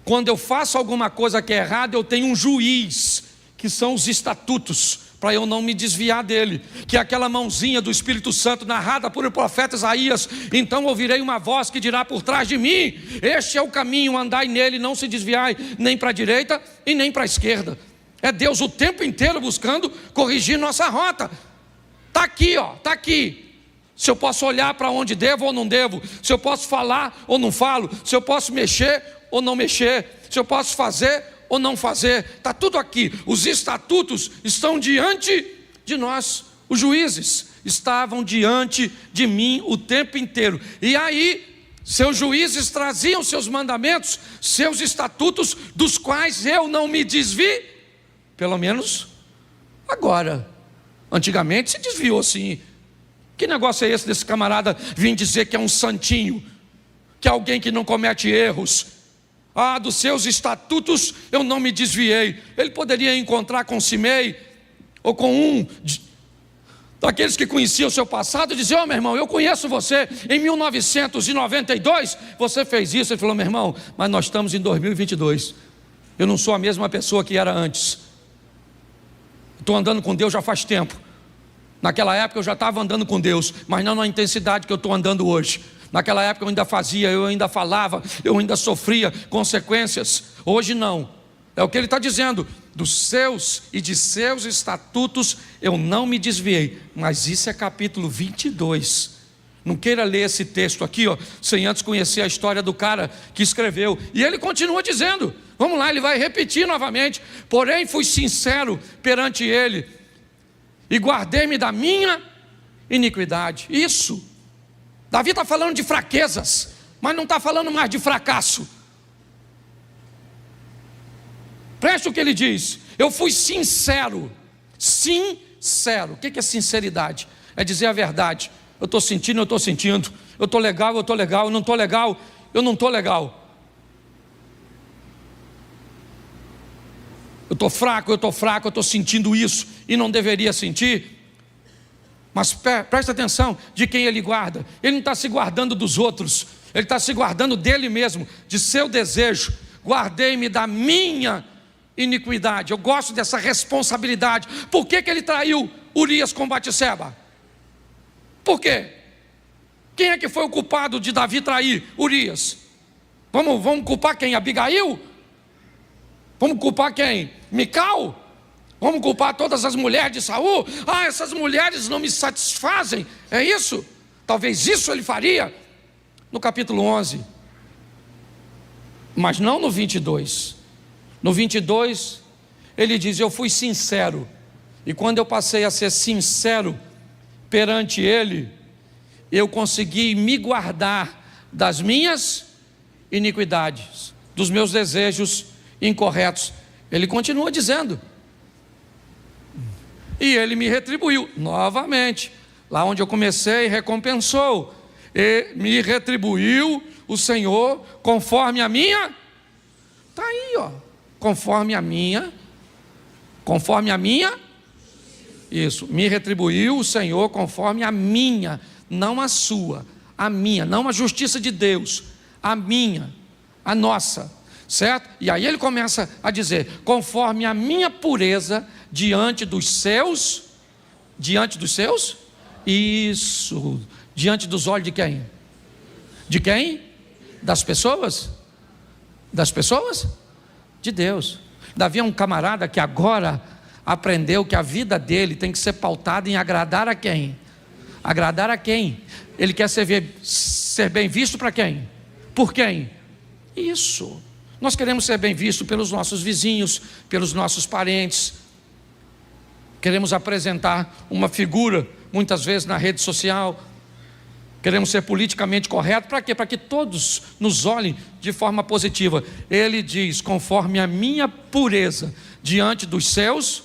Quando eu faço alguma coisa que é errada, eu tenho um juiz, que são os estatutos, para eu não me desviar dele, que é aquela mãozinha do Espírito Santo narrada por o profeta Isaías. Então ouvirei uma voz que dirá por trás de mim: este é o caminho, andai nele, não se desviai nem para a direita e nem para a esquerda. É Deus o tempo inteiro buscando corrigir nossa rota. Está aqui, ó, está aqui. Se eu posso olhar para onde devo ou não devo, se eu posso falar ou não falo, se eu posso mexer ou não mexer, se eu posso fazer ou não fazer, está tudo aqui. Os estatutos estão diante de nós. Os juízes estavam diante de mim o tempo inteiro. E aí, seus juízes traziam seus mandamentos, seus estatutos, dos quais eu não me desvi, pelo menos Agora, antigamente se desviou sim. Que negócio é esse desse camarada vir dizer que é um santinho, que é alguém que não comete erros? Dos seus estatutos eu não me desviei. Ele poderia encontrar com Simei, ou com daqueles que conheciam o seu passado, e dizer: meu irmão, eu conheço você, em 1992 você fez isso. Ele falou: meu irmão, mas nós estamos em 2022, eu não sou a mesma pessoa que era antes. Estou andando com Deus já faz tempo. Naquela época eu já estava andando com Deus, mas não na intensidade que eu estou andando hoje. Naquela época eu ainda fazia, eu ainda falava, eu ainda sofria consequências. Hoje não. É o que ele está dizendo: dos seus e de seus estatutos eu não me desviei. Mas isso é capítulo 22. Não queira ler esse texto aqui, sem antes conhecer a história do cara que escreveu. E ele continua dizendo, vamos lá, ele vai repetir novamente: porém fui sincero perante ele, e guardei-me da minha iniquidade. Isso, Davi está falando de fraquezas, mas não está falando mais de fracasso. Preste o que ele diz: eu fui sincero. Sincero, o que é sinceridade? É dizer a verdade. Eu estou sentindo, eu estou sentindo. Eu estou legal, eu estou legal. Eu não estou legal, eu não estou legal. Eu estou fraco, eu estou sentindo isso e não deveria sentir. Mas presta atenção de quem ele guarda. Ele não está se guardando dos outros, ele está se guardando dele mesmo, de seu desejo. Guardei-me da minha iniquidade. Eu gosto dessa responsabilidade. Por que ele traiu Urias com Batseba? Por quê? Quem é que foi o culpado de Davi trair Urias? Vamos culpar quem? Abigail? Vamos culpar quem? Mical? Vamos culpar todas as mulheres de Saul? Essas mulheres não me satisfazem. É isso? Talvez isso ele faria no capítulo 11. Mas não no 22. No 22 ele diz: eu fui sincero. E quando eu passei a ser sincero perante ele, eu consegui me guardar das minhas iniquidades, dos meus desejos incorretos. Ele continua dizendo: e ele me retribuiu novamente, lá onde eu comecei, recompensou, e me retribuiu o Senhor conforme a minha, está aí, conforme a minha, isso, me retribuiu o Senhor conforme a minha, não a sua, a minha, não a justiça de Deus, a minha, a nossa, certo? E aí ele começa a dizer: conforme a minha pureza diante dos seus, isso, diante dos olhos de quem? De quem? Das pessoas? De Deus. Davi é um camarada que agora aprendeu que a vida dele tem que ser pautada em agradar a quem? Agradar a quem? Ele quer ser bem visto para quem? Por quem? Isso. Nós queremos ser bem visto pelos nossos vizinhos, pelos nossos parentes. Queremos apresentar uma figura, muitas vezes na rede social. Queremos ser politicamente corretos. Para quê? Para que todos nos olhem de forma positiva. Ele diz: conforme a minha pureza diante dos seus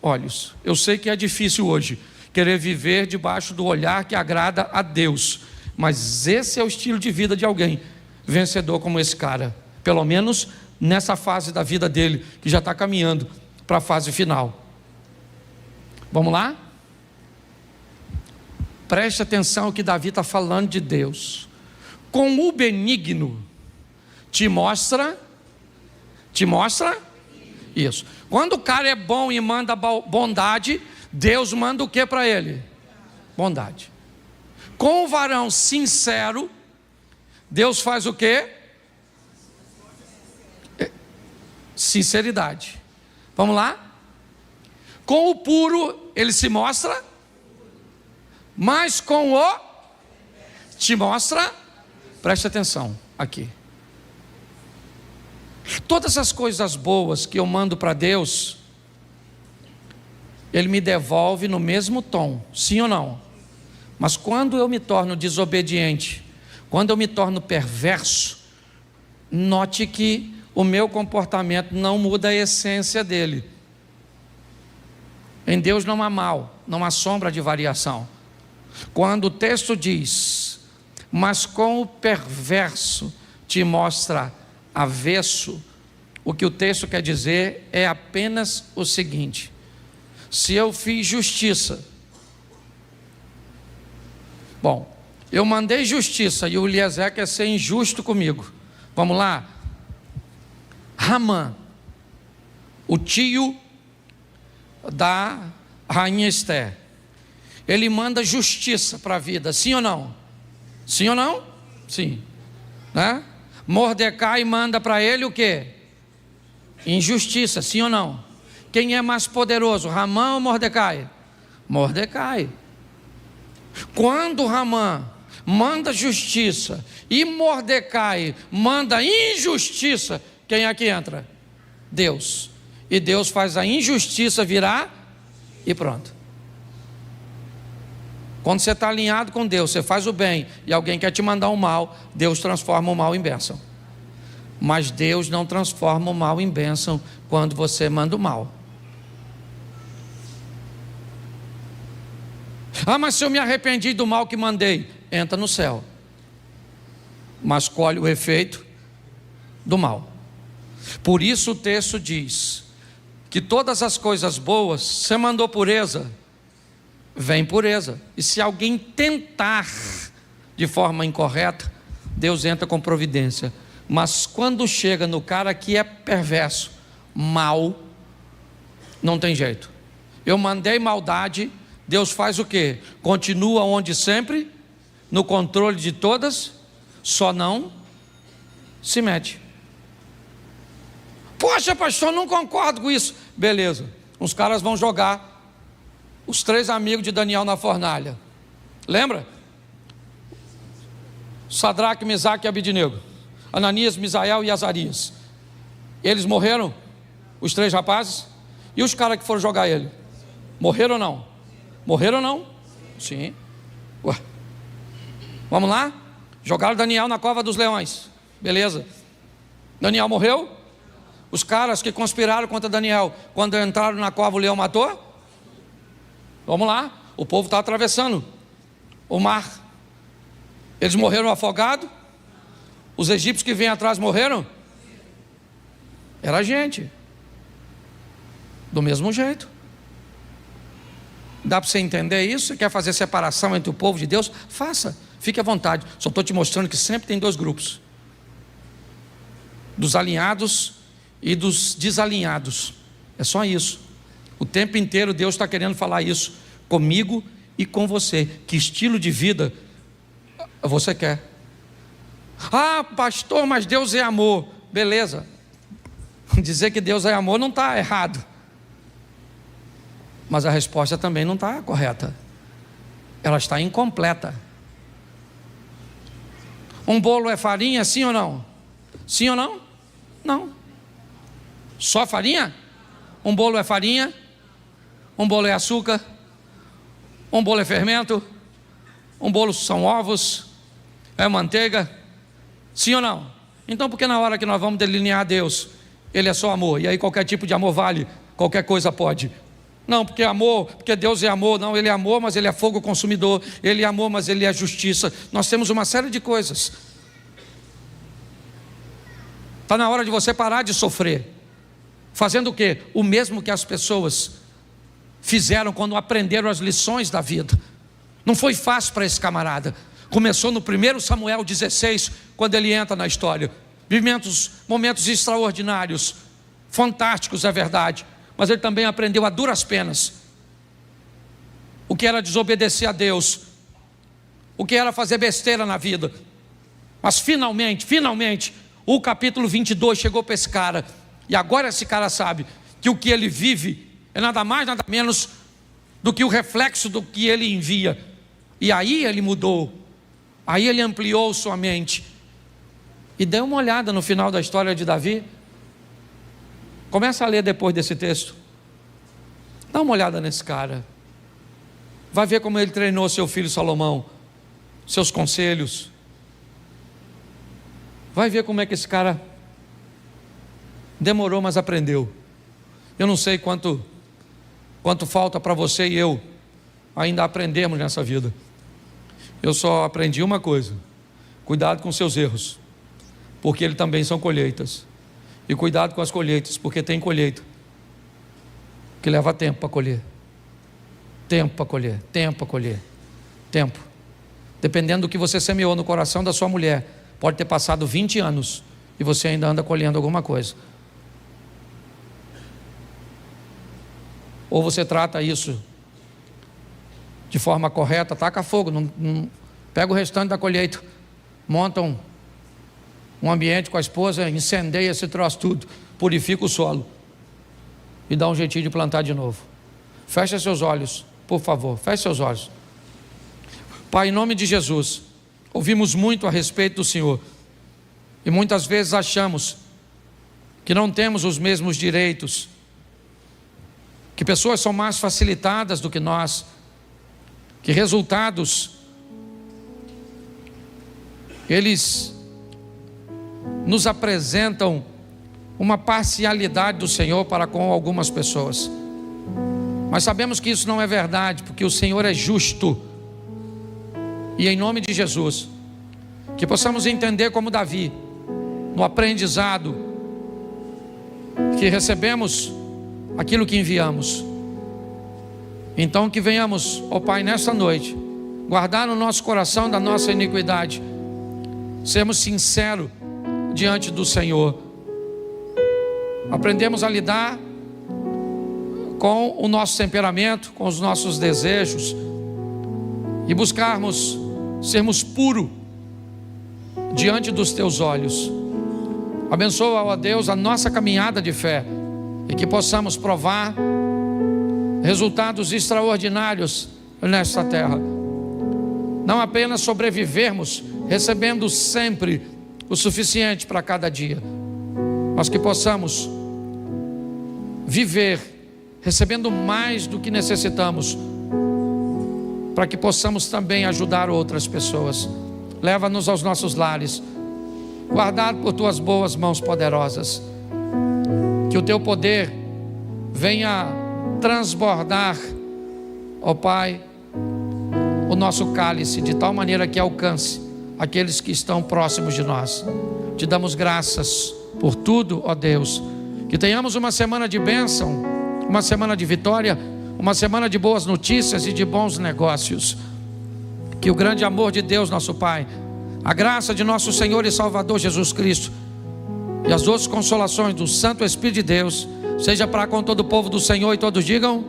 olhos. Eu sei que é difícil hoje querer viver debaixo do olhar que agrada a Deus, mas esse é o estilo de vida de alguém vencedor como esse cara, pelo menos nessa fase da vida dele, que já está caminhando para a fase final. Vamos lá? Preste atenção ao que Davi está falando de Deus. Com o benigno te mostra isso. Quando o cara é bom e manda bondade, Deus manda o que para ele? Bondade. Com o varão sincero, Deus faz o que? Sinceridade. Vamos lá? Com o puro ele se mostra, mas com o te mostra, preste atenção aqui. Todas as coisas boas que eu mando para Deus, Ele me devolve no mesmo tom, sim ou não? Mas quando eu me torno desobediente, quando eu me torno perverso, note que o meu comportamento não muda a essência dele. Em Deus não há mal, não há sombra de variação. Quando o texto diz, mas com o perverso te mostra avesso, o que o texto quer dizer é apenas o seguinte: se eu fiz justiça, bom, eu mandei justiça e o Eliezer quer ser injusto comigo. Vamos lá. Ramã, o tio da rainha Esther, ele manda justiça para a vida, sim ou não? Sim ou não? Sim, né? Mordecai manda para ele o quê? Injustiça, sim ou não? Quem é mais poderoso, Ramã ou Mordecai? Mordecai. Quando Ramã manda justiça e Mordecai manda injustiça, quem é que entra? Deus. E Deus faz a injustiça virar e pronto. Quando você está alinhado com Deus, você faz o bem e alguém quer te mandar o mal, Deus transforma o mal em bênção. Mas Deus não transforma o mal em bênção quando você manda o mal. Ah, mas se eu me arrependi do mal que mandei, entra no céu, mas colhe o efeito do mal. Por isso o texto diz que todas as coisas boas, você mandou pureza, vem pureza. E se alguém tentar de forma incorreta, Deus entra com providência. Mas quando chega no cara que é perverso, mal, não tem jeito. Eu mandei maldade, Deus faz o quê? Continua onde sempre, no controle de todas, só não se mete. Poxa, pastor, não concordo com isso. Beleza, os caras vão jogar os 3 amigos de Daniel na fornalha. Lembra? Sadraque, Mesaque e Abednego, Ananias, Misael e Azarias. Eles morreram, os 3 rapazes. E os caras que foram jogar ele, morreram ou não? Morreram ou não? Sim. Ué. Vamos lá? Jogaram Daniel na cova dos leões. Beleza. Daniel morreu? Os caras que conspiraram contra Daniel, quando entraram na cova, o leão matou? Vamos lá. O povo está atravessando o mar. Eles morreram afogados? Os egípcios que vêm atrás morreram? Era gente. Do mesmo jeito. Dá para você entender isso? Você quer fazer separação entre o povo de Deus? Faça, fique à vontade. Só estou te mostrando que sempre tem 2 grupos: dos alinhados e dos desalinhados. É só isso. O tempo inteiro Deus está querendo falar isso comigo e com você. Que estilo de vida você quer? Ah, pastor, mas Deus é amor. Beleza. Dizer que Deus é amor não está errado, mas a resposta também não está correta. Ela está incompleta. Um bolo é farinha, sim ou não? Sim ou não? Não. Só farinha? Um bolo é farinha? Um bolo é açúcar? Um bolo é fermento? Um bolo são ovos? É manteiga? Sim ou não? Então por que na hora que nós vamos delinear Deus, Ele é só amor, e aí qualquer tipo de amor vale, qualquer coisa pode? Não, porque amor, porque Deus é amor. Não, Ele é amor, mas Ele é fogo consumidor. Ele é amor, mas Ele é justiça. Nós temos uma série de coisas. Está na hora de você parar de sofrer, fazendo o quê? O mesmo que as pessoas fizeram quando aprenderam as lições da vida. Não foi fácil para esse camarada. Começou no 1 Samuel 16, quando ele entra na história. Momentos extraordinários, fantásticos, é verdade. Mas ele também aprendeu a duras penas o que era desobedecer a Deus, o que era fazer besteira na vida. Mas finalmente, o capítulo 22 chegou para esse cara. E agora esse cara sabe que o que ele vive é nada mais, nada menos do que o reflexo do que ele envia. E aí ele mudou, aí ele ampliou sua mente. E dê uma olhada no final da história de Davi. Começa a ler depois desse texto. Dá uma olhada nesse cara. Vai ver como ele treinou seu filho Salomão, seus conselhos. Vai ver como é que esse cara demorou, mas aprendeu. Eu não sei quanto quanto falta para você e eu ainda aprendermos nessa vida. Eu só aprendi uma coisa: cuidado com seus erros, porque eles também são colheitas. E cuidado com as colheitas, porque tem colheita que leva tempo para colher. Tempo para colher, tempo para colher, tempo. Dependendo do que você semeou no coração da sua mulher, pode ter passado 20 anos e você ainda anda colhendo alguma coisa. Ou você trata isso de forma correta, taca fogo, não pega o restante da colheita, monta um ambiente com a esposa, incendeia esse troço tudo, purifica o solo e dá um jeitinho de plantar de novo. Fecha seus olhos, por favor, feche seus olhos. Pai, em nome de Jesus, ouvimos muito a respeito do Senhor e muitas vezes achamos que não temos os mesmos direitos, que pessoas são mais facilitadas do que nós, que resultados eles nos apresentam uma parcialidade do Senhor para com algumas pessoas. Mas sabemos que isso não é verdade, porque o Senhor é justo. E em nome de Jesus, que possamos entender como Davi, no aprendizado, que recebemos aquilo que enviamos. Então que venhamos, ó Pai, nesta noite, guardar no nosso coração da nossa iniquidade, sermos sinceros diante do Senhor, aprendemos a lidar com o nosso temperamento, com os nossos desejos e buscarmos sermos puros diante dos Teus olhos. Abençoa, ó Deus, a nossa caminhada de fé e que possamos provar resultados extraordinários nesta terra. Não apenas sobrevivermos, recebendo sempre o suficiente para cada dia, mas que possamos viver recebendo mais do que necessitamos, para que possamos também ajudar outras pessoas. Leva-nos aos nossos lares, guardado por Tuas boas mãos poderosas, que o Teu poder venha transbordar, ó Pai, o nosso cálice, de tal maneira que alcance aqueles que estão próximos de nós. Te damos graças por tudo, ó Deus. Que tenhamos uma semana de bênção, uma semana de vitória, uma semana de boas notícias e de bons negócios. Que o grande amor de Deus, nosso Pai, a graça de nosso Senhor e Salvador Jesus Cristo e as doces consolações do Santo Espírito de Deus seja para com todo o povo do Senhor, e todos digam: